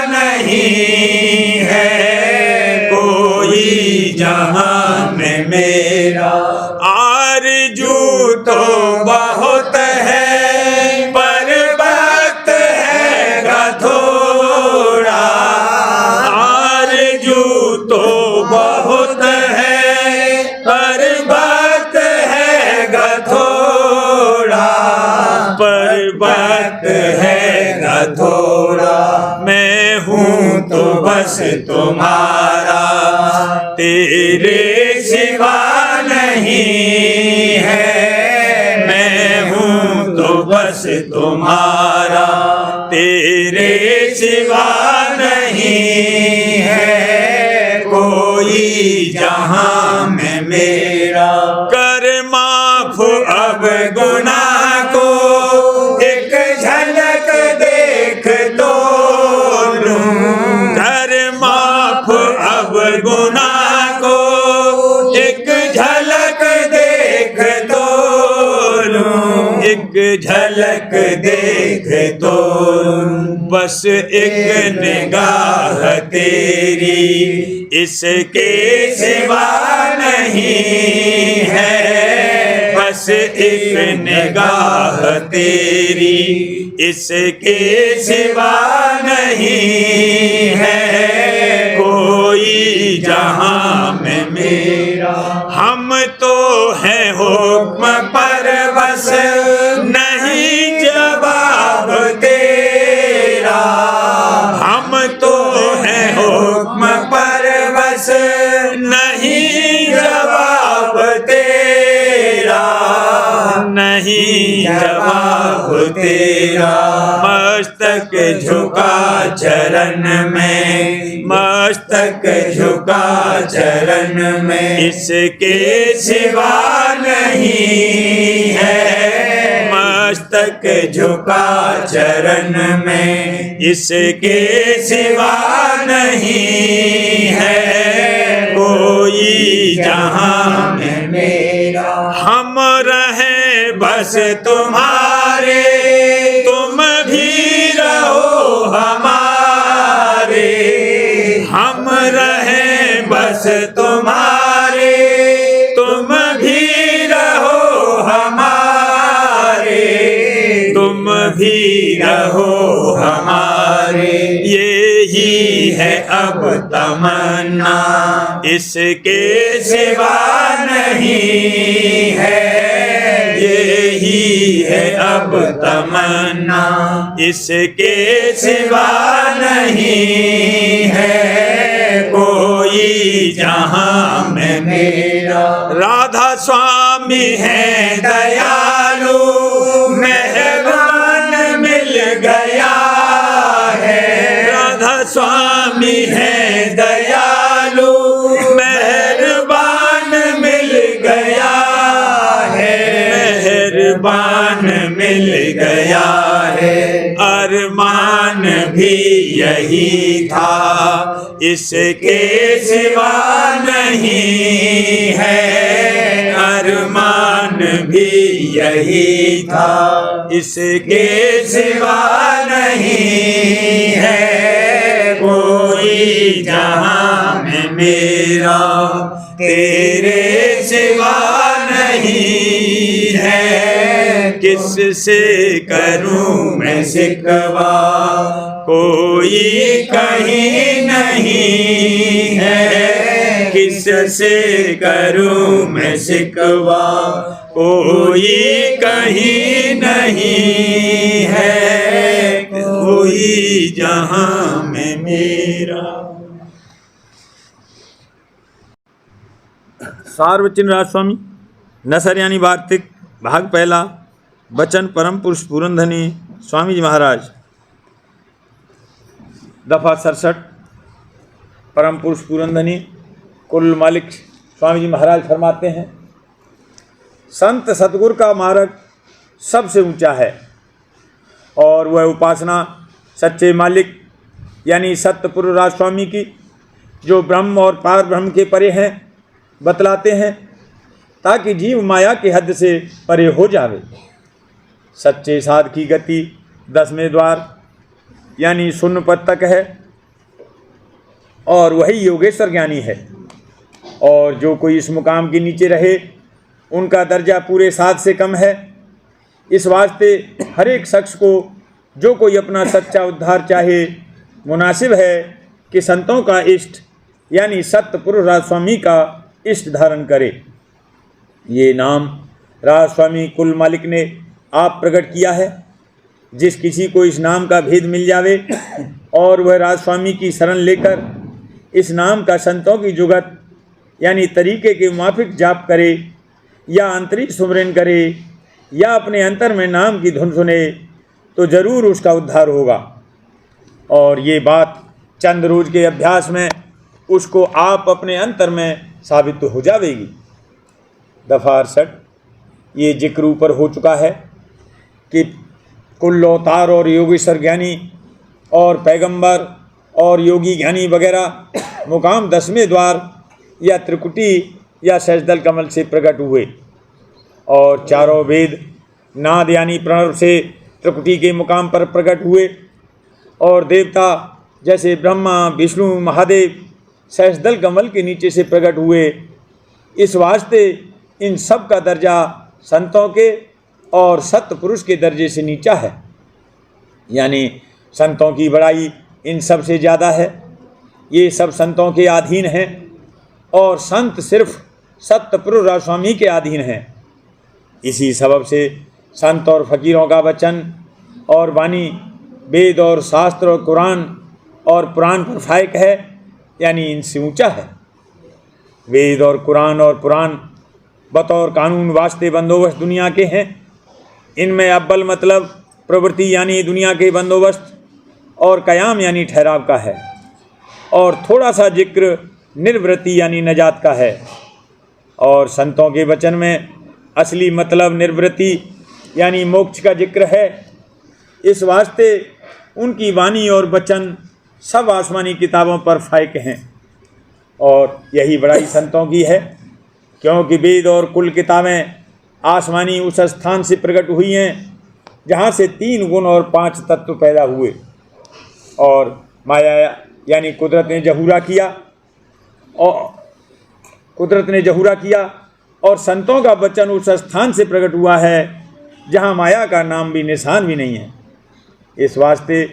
नहीं है कोई जहां में मेरा। आरज़ू तो बहुत है पर वक्त है थोड़ा, आरज़ू तो बहुत है पर वक्त है थोड़ा, पर वक्त है थोड़ा। मैं हूँ तो बस तुम्हारा तेरे सिवा नहीं है, मैं हूँ तो बस तुम्हारा तेरे सिवा नहीं है कोई जहां में मेरा। कर माफ अब गुनाह को एक झलक देख तो लूं, कर माफ अब गुनाह को एक झलक देख तो लूं, एक झलक देख तो लूं। बस एक निगाह तेरी इसके सिवा नहीं है, बस एक निगाह तेरी इसके सिवा नहीं है कोई जहां में मेरा। हम तो हैं हुक्म पर बस नहीं जवाब तेरा, हम तो हैं हुक्म पर बस नहीं जवाब तेरा, नहीं जवाब तेरा। मस्तक झुका चरण में, मस्तक झुका चरण में इसके सिवा नहीं है, मस्तक झुका चरण में इसके सिवा नहीं है कोई जहां में मेरा। हम रहे बस तुम्हारे तुम भी रहो हमारे, हम रहे बस तुम्हारे तुम भी रहो हमारे, तुम भी रहो हमारे। यही है अब तमन्ना इसके सिवा नहीं है, यही है अब तमन्ना इसके सिवा नहीं है कोई जहां में मेरा। राधा स्वामी है दयालु मेहरबान मिल गया है, राधा स्वामी है दयालु मेहरबान मिल गया है, मेहरबान मिल गया है। अरमान भी यही था इसके सिवा नहीं है, अरमान भी यही था इसके सिवा नहीं है कोई जहां में मेरा, तेरे सिवा नहीं है। किससे करूं मैं शिकवा कोई कहीं नहीं है, किससे करूं मैं शिकवा कोई कहीं नहीं है कोई जहां में मेरा। सार्वजनिक राजस्वामी नसर यानी वार्तिक भाग पहला। वचन परम पुरुष पूरनधनी स्वामी जी महाराज। दफा 67। परम पुरुष पूरनधनी कुल मालिक स्वामी जी महाराज फरमाते हैं, संत सतगुरु का मार्ग सबसे ऊंचा है और वह उपासना सच्चे मालिक यानी सत्यपुर राजस्वामी की जो ब्रह्म और पार ब्रह्म के परे हैं बतलाते हैं, ताकि जीव माया की हद से परे हो जावे। सच्चे साध की गति 10वें द्वार यानी शून्य पद तक है और वही योगेश्वर ज्ञानी है। और जो कोई इस मुकाम के नीचे रहे उनका दर्जा पूरे साध से कम है। इस वास्ते हर एक शख्स को जो कोई अपना सच्चा उद्धार चाहे मुनासिब है कि संतों का इष्ट यानी सत्य पुरुष राजस्वामी का इष्ट धारण करे। ये नाम राजस्वामी कुल मालिक ने आप प्रकट किया है। जिस किसी को इस नाम का भेद मिल जावे और वह राजस्वामी की शरण लेकर इस नाम का संतों की जुगत यानी तरीके के मुवाफिक जाप करे या अंतरिक्ष सुमरन करे या अपने अंतर में नाम की धुन सुने तो जरूर उसका उद्धार होगा। और ये बात चंद रोज के अभ्यास में उसको आप अपने अंतर में साबित हो जाएगी। दफ़ा 68 ये जिक्र ऊपर हो चुका है कि कुल अवतार और योगेश्वर ज्ञानी और पैगंबर और योगी ज्ञानी वगैरह मुकाम 10वें द्वार या त्रिकुटी या सजदल कमल से प्रकट हुए और चारों वेद नाद यानी प्रणव से त्रिकुटी के मुकाम पर प्रकट हुए और देवता जैसे ब्रह्मा विष्णु महादेव सजदल कमल के नीचे से प्रकट हुए। इस वास्ते इन सब का दर्जा संतों के और सत्य पुरुष के दर्जे से नीचा है, यानी संतों की बड़ाई इन सब से ज़्यादा है। ये सब संतों के अधीन हैं और संत सिर्फ सत्य पुरुष राजस्वामी के अधीन हैं। इसी सबब से संत और फकीरों का वचन और वाणी वेद और शास्त्र और कुरान और पुराण पर फायक है, यानी इनसे ऊंचा है। वेद और कुरान और पुराण बतौर कानून वास्ते बंदोबस्त दुनिया के हैं। इनमें अव्वल मतलब प्रवृत्ति यानी दुनिया के बंदोबस्त और कयाम यानी ठहराव का है और थोड़ा सा जिक्र निर्वृत्ति यानी नजात का है। और संतों के वचन में असली मतलब निर्वृत्ति यानी मोक्ष का जिक्र है। इस वास्ते उनकी वाणी और वचन सब आसमानी किताबों पर फायक हैं और यही बड़ाई संतों की है, क्योंकि वेद और कुल किताबें आसमानी उस स्थान से प्रकट हुई हैं जहाँ से 3 गुण और 5 तत्व पैदा हुए और माया यानी कुदरत ने जहूरा किया और संतों का वचन उस स्थान से प्रकट हुआ है जहाँ माया का नाम भी निशान भी नहीं है। इस वास्ते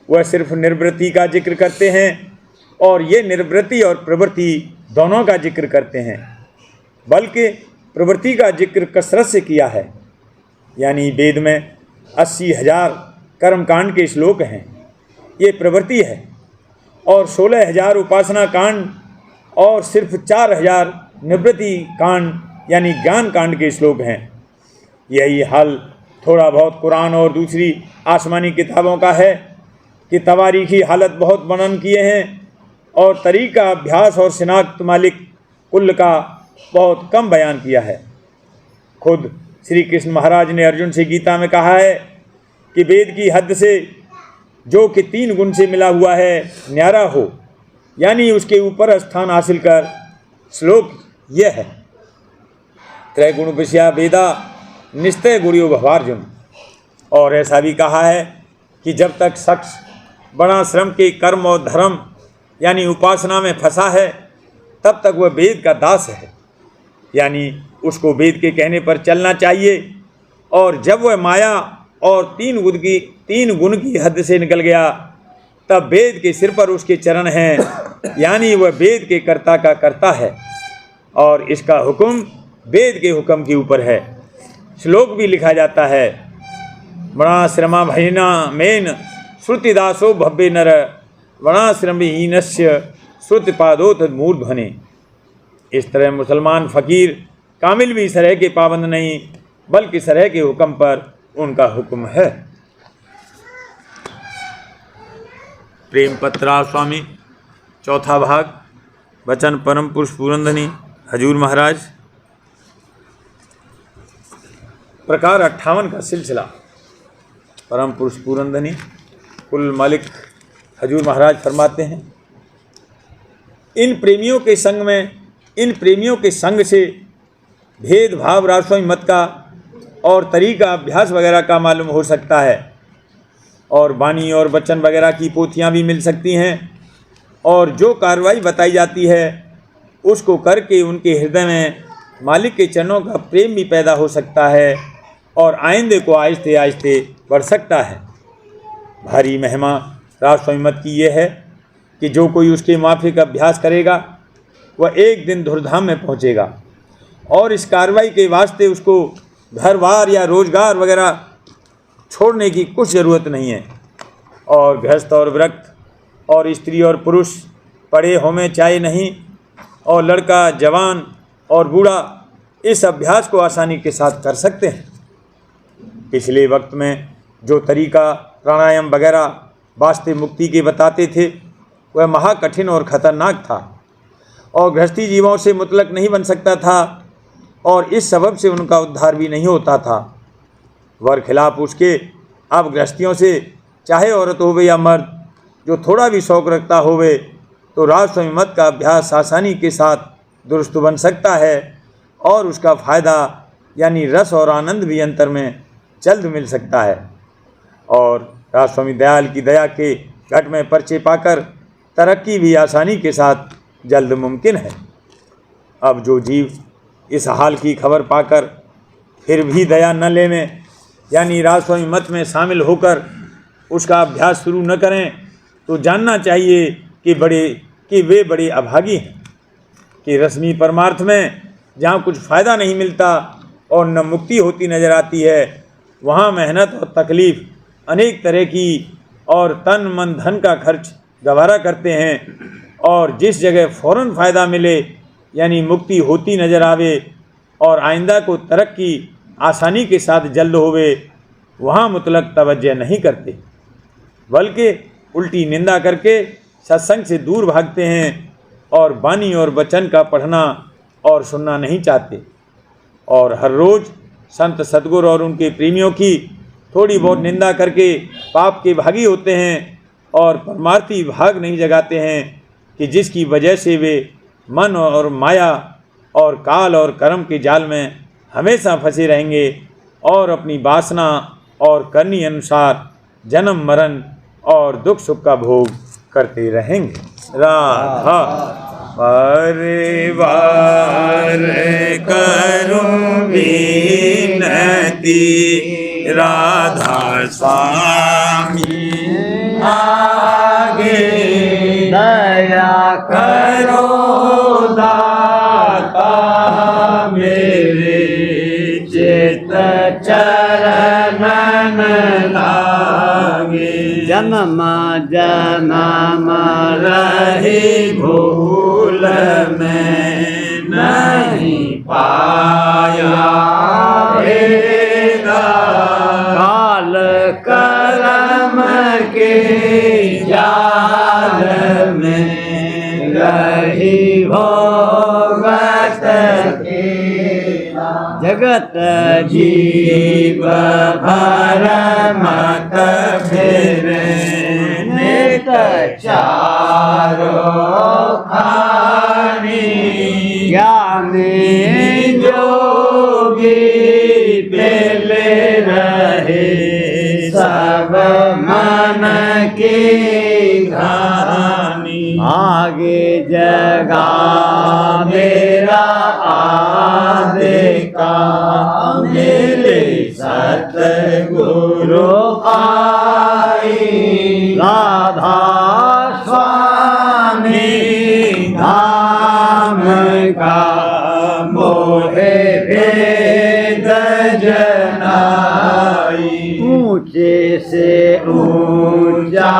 वह सिर्फ निर्वृत्ति का जिक्र करते हैं और ये निर्वृत्ति और प्रवृत्ति दोनों का जिक्र करते हैं, बल्कि प्रवृत्ति का जिक्र कसरत से किया है। यानी वेद में 80,000 कर्मकांड के श्लोक हैं, ये प्रवृत्ति है, और 16,000 उपासना कांड और सिर्फ 4,000 निवृत्ति कांड यानी ज्ञान कांड के श्लोक हैं। यही हाल थोड़ा बहुत कुरान और दूसरी आसमानी किताबों का है कि तवारीखी हालत बहुत वर्णन किए हैं और तरीका अभ्यास और शिनाख्त मालिक कुल का बहुत कम बयान किया है। खुद श्री कृष्ण महाराज ने अर्जुन से गीता में कहा है कि वेद की हद से जो कि 3 गुण से मिला हुआ है न्यारा हो, यानी उसके ऊपर स्थान हासिल कर। श्लोक यह है, त्रैगुण विषया वेदा निश्चय गुणियो भवार्जुन। और ऐसा भी कहा है कि जब तक शख्स बड़ा श्रम के कर्म और धर्म यानी उपासना में फंसा है तब तक वह वेद का दास है, यानी उसको वेद के कहने पर चलना चाहिए। और जब वह माया और 3 गुण की हद से निकल गया तब वेद के सिर पर उसके चरण हैं, यानी वह वेद के कर्ता का कर्ता है और इसका हुक्म वेद के हुक्म के ऊपर है। श्लोक भी लिखा जाता है, वर्णाश्रमा भयना मेन श्रुतिदासो भव्य नर वर्णाश्रमहीनस्य श्रुतिपादो तद्मूर्ध्वने। इस तरह मुसलमान फ़कीर कामिल भी सरह के पाबंद नहीं, बल्कि सरह के हुक्म पर उनका हुक्म है। प्रेम पत्रा स्वामी चौथा भाग, वचन परम पुरुष पुरंदनी हजूर महाराज। प्रकार 58 का सिलसिला। परम पुरुष पुरंदनी कुल मालिक हजूर महाराज फरमाते हैं, इन प्रेमियों के संग से भेदभाव राजस्वामी मत का और तरीका अभ्यास वगैरह का मालूम हो सकता है, और वाणी और वचन वगैरह की पोथियाँ भी मिल सकती हैं, और जो कार्रवाई बताई जाती है उसको करके उनके हृदय में मालिक के चरणों का प्रेम भी पैदा हो सकता है और आइंदे को आहिस्ते आहिस्ते बढ़ सकता है। भारी महिमा राजस्वामी मत की ये है कि जो कोई उसके माफिक अभ्यास करेगा वह एक दिन धुरधाम में पहुंचेगा, और इस कार्रवाई के वास्ते उसको घर बार या रोजगार वगैरह छोड़ने की कुछ ज़रूरत नहीं है। और गृहस्थ और व्रत और स्त्री और पुरुष पढ़े होमे चाहे नहीं, और लड़का जवान और बूढ़ा इस अभ्यास को आसानी के साथ कर सकते हैं। पिछले वक्त में जो तरीका प्राणायाम वगैरह वास्ते मुक्ति के बताते थे वह महाकठिन और ख़तरनाक था, और गृहस्थी जीवों से मुतलक नहीं बन सकता था, और इस सबब से उनका उद्धार भी नहीं होता था। वर खिलाफ उसके अब गृहस्थियों से चाहे औरत होवे या मर्द जो थोड़ा भी शौक रखता होवे तो राजस्वामी मत का अभ्यास आसानी के साथ दुरुस्त बन सकता है, और उसका फ़ायदा यानी रस और आनंद भी अंतर में जल्द मिल सकता है। और राजस्वामी दयाल की दया के घट में पर्चे पाकर तरक्की भी आसानी के साथ जल्द मुमकिन है। अब जो जीव इस हाल की खबर पाकर फिर भी दया न लेने यानी राजस्वामी मत में शामिल होकर उसका अभ्यास शुरू न करें तो जानना चाहिए कि वे बड़े अभागी हैं, कि रस्मी परमार्थ में जहाँ कुछ फ़ायदा नहीं मिलता और न मुक्ति होती नज़र आती है, वहाँ मेहनत और तकलीफ़ अनेक तरह की और तन मन धन का खर्च गवारा करते हैं, और जिस जगह फ़ौरन फ़ायदा मिले यानी मुक्ति होती नज़र आवे और आइंदा को तरक्की आसानी के साथ जल्द होवे, वहाँ मुतलक तवज्जो नहीं करते, बल्कि उल्टी निंदा करके सत्संग से दूर भागते हैं और वाणी और वचन का पढ़ना और सुनना नहीं चाहते, और हर रोज़ संत सद्गुरु और उनके प्रेमियों की थोड़ी बहुत निंदा करके पाप के भागी होते हैं, और परमार्थी भाग नहीं जगाते हैं कि जिसकी वजह से वे मन और माया और काल और कर्म के जाल में हमेशा फंसे रहेंगे और अपनी वासना और करनी अनुसार जन्म मरण और दुख सुख का भोग करते रहेंगे। राधा परिवार करूं विनती, राधा स्वामी आगे दया करो दाता मेरे चित चरणन लागे, जन्म जन्म रही भूल में नहीं पाया भेदा, काल कर्म के जाल में रही भोगत जगत जीव भर मत फिरे नित चारो खानी, ज्ञानी जोगी पेले रहे सब मन की घानी, आगे जगा मेरा आदे का मिले सतगुरु आई, राधा स्वामी धाम का मोहे भेद जनाई, ऊंचे से ऊंचा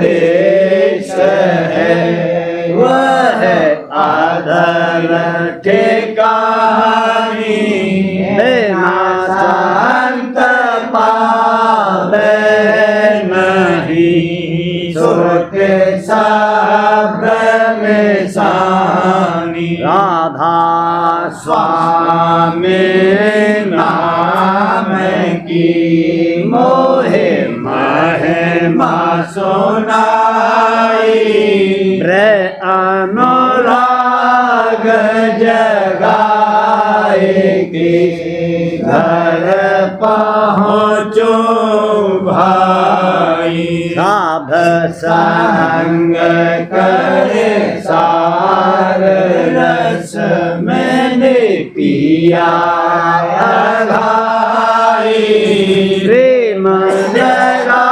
देश है वह आदर ठिकानी, बिना संत पावे नहीं सुख शब्द में सानी, राधा स्वामी नाम की मोहे महिमा सुनाई, अनुराग जगाए के घर पहुँचो भाई। साध संग करे सार रस मैंने पिया घाई। प्रेम लगा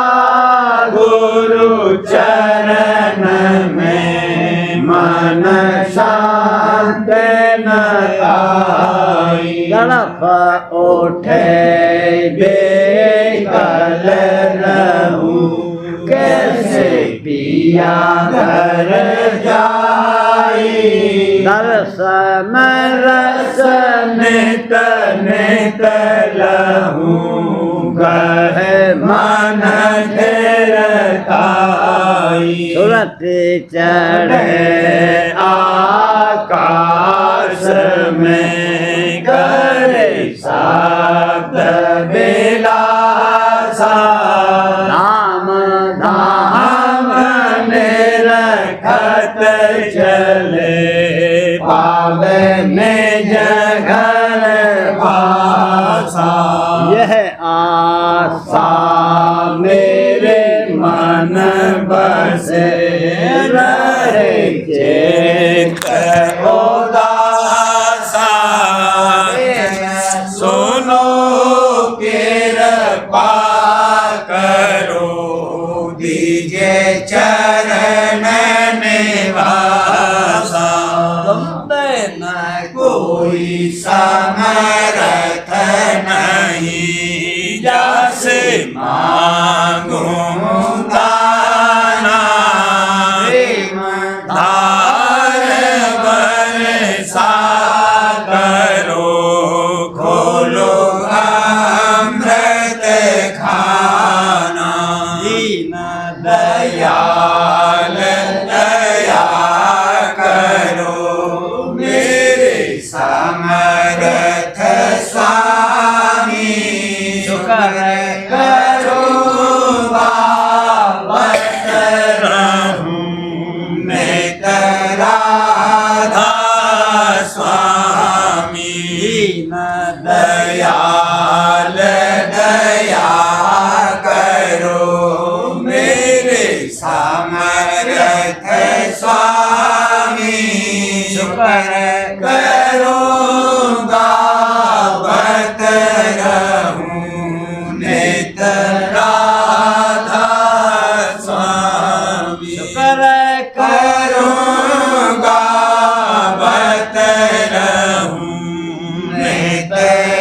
गुरु चरण में मन शांत न आई। तड़प उठे बेकल रहूं कैसे पिया घर जाई। दर्शन रस नित नित लहूं कहे मन ठहरताई। सुरत चढ़े आकाश में करे शब्द बिलासा। नाम धाम निरखत चले पावे में जघर पासा। यह आशा मेरे मन बसे रहे चेत उदासा। सुनो कृपा करो दीजिए चरण निवासा। तुम न कोई समर्थ नहीं जैसे मांगूं दाना। धार बरसा करो खोलो अमृत खाना। दीन दयाल दया करो मेरे समर्थ स्वामी। शुक्र करो बाबत रहूं नित राधा स्वामी। दीन दयाल दया करो मेरे समर्थ स्वामी। शुक्र करो गावत रहूं नित राधा स्वामी। शुक्र करो गावत रहूं नित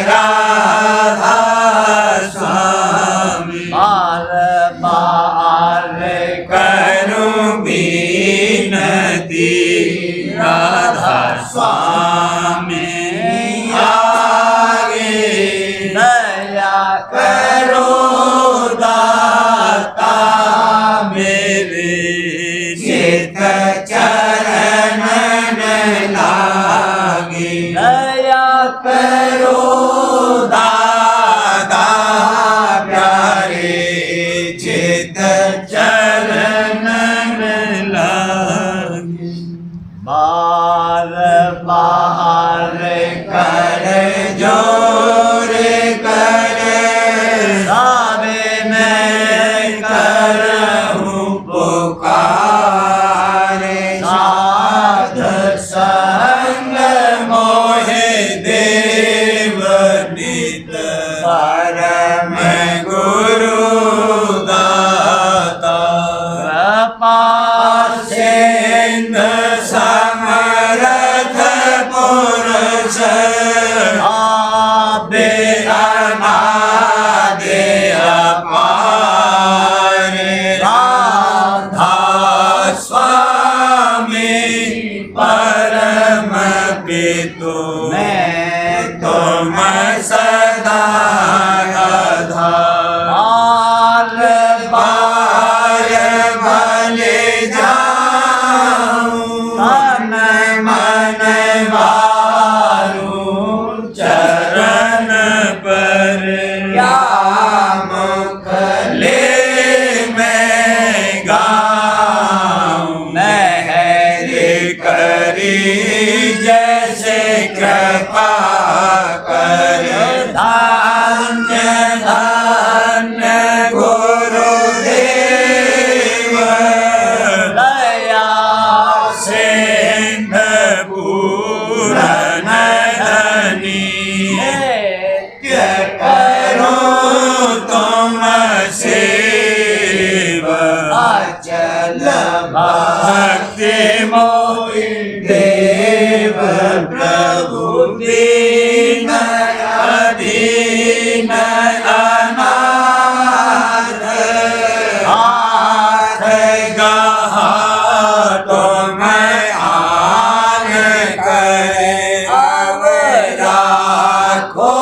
राधा स्वामी। बार बार करूं बीनती राधा स्वामी आगे। दया करो दाता मेरे चित चरण लागे। दया करो दाता प्यारे चित चरण लागे। बार बार कर जोर कर सावे मैं करहूं पुकार। साध संग मोहे देव नित परम गुरु दाता। कृपा सिंधु समर्थ पुरुष आदि अनादि अपार। राधा स्वामी परम पितु मैं तुम सदा आधार। बार भले जाऊं तन मन वारूं चरण पर। क्या मुख ले मैं गाऊं मेहर करी जैसे कृपा कर। सेव अचल भक्ति मोहि देव प्रभु दीन अधीन अनाथ हाथ गहा तो मैं आन करे अब राखो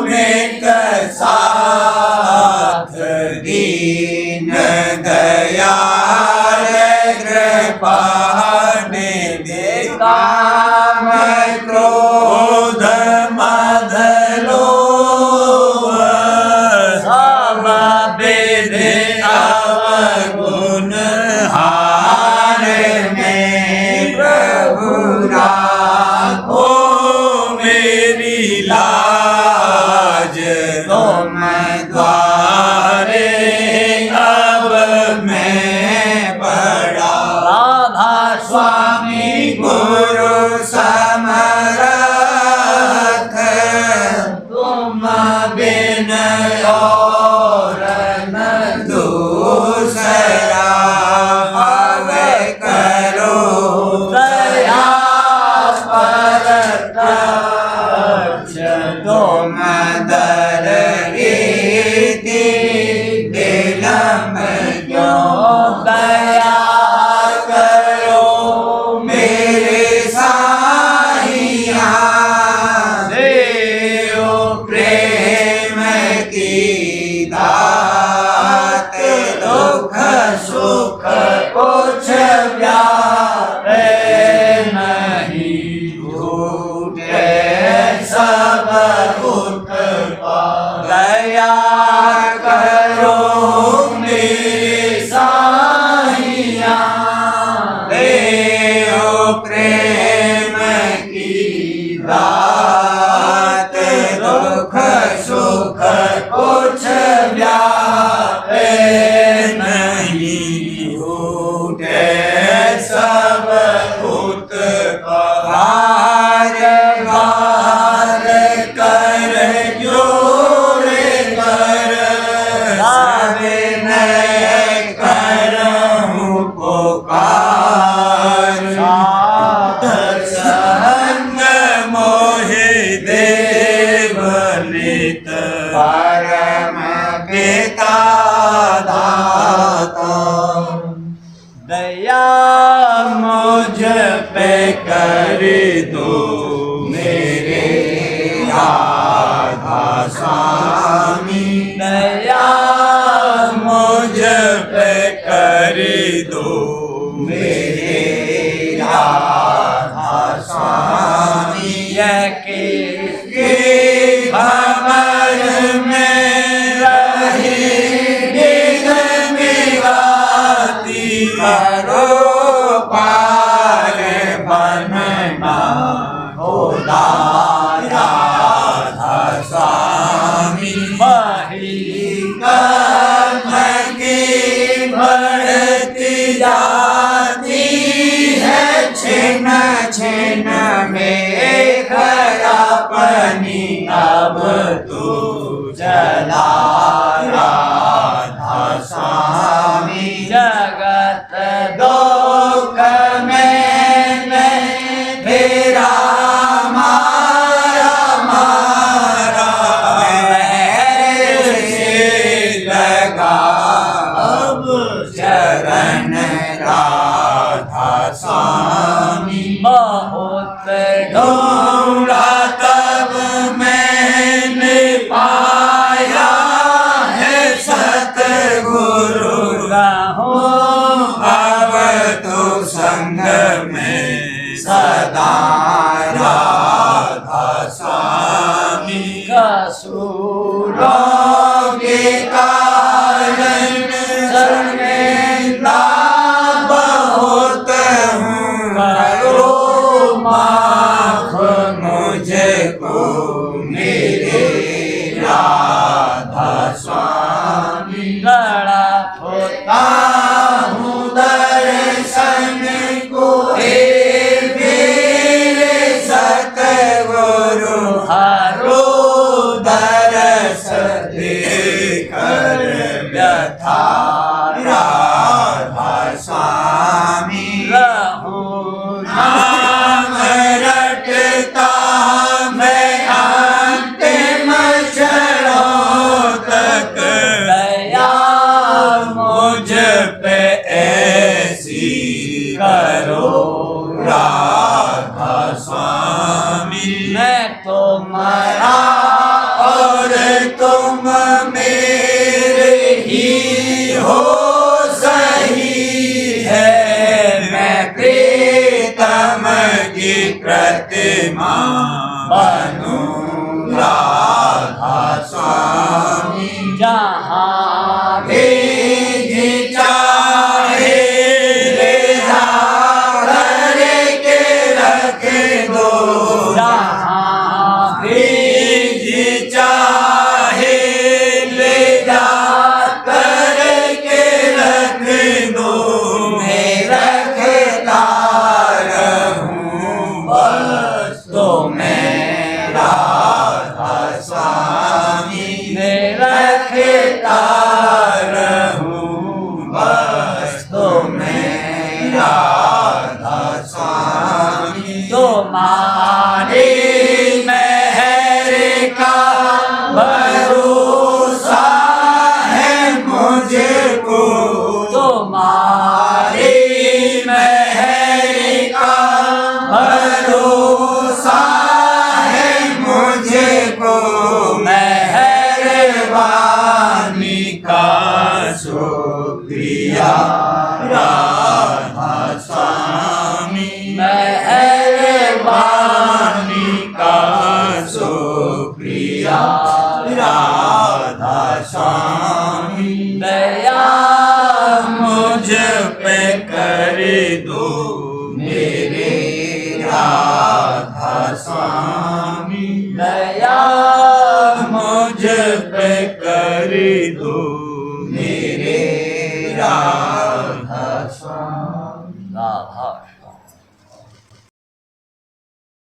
नित साथ दीन दयाल कृपा निधि काम क्रोध मद लोभ सब विधि अवगुण हार में प्रभु राखो मेरी लाज तुम द्वारे अब मैं पड़ा राधा स्वामी गुरु समरथ तुम बिन और न दूसरा अब करो दया परतक्ष तुम दर रीति दिलम क्यों दया करो मेरे साहिया देव प्रेम की दात दुख सुख कुछ व्यापे नहीं झूठे सब उत्पाद दया करो मेरे साहिया देव प्रेम की दात दुख सुख कुछ व्यापे नहीं झूठे सब उत्पाद वार कर जोरे कर विनय करहूँ पुकार संग मोहि देव नित परम पिता दाता दया मुझ पे कर दो मेरे राधा स्वामी दया मुझ पे कर दो मेरे राधा स्वामी के भंवर में रही गिर मिलाती करो पार बनना होता राधा स्वामी वही कर्म की बढ़ती जाती है छिन छिन में खरा पनी अब तू चला राधा स्वामी जगत दुख में फेरा मारा मारा मेरे से लगा अब चरण राधा स्वामी बहुत ढूंढा तब मैंने पाया है सतगुरु राहो अब तो संग में सदा राधा स्वामी कसूरों के कारण शर्मिंदा बहुत हूँ करो माफ मुझको मेरे राधा स्वामी लड़ा होता हूँ दर्शन को हे मेरे सतगुरु हरो दरस देकर तुम्हारा और तुम मेरे ही हो सही है। मैं प्रीतम की प्रतिमा बनूं राधा स्वामी। जहाँ भी चाहे ले जा करके रख दो। जहाँ भी चाहे ले जा करके रख दो। मैं रखता रहूं बस तो मैं राधा स्वामी। मैं रखता रहूं बस तो मैं राधा स्वामी। तुम्हारी मेहर का भरोसा है मुझको। तुम्हारी मेहर का भरोसा है मुझको। मेहरबानी का शुक्रिया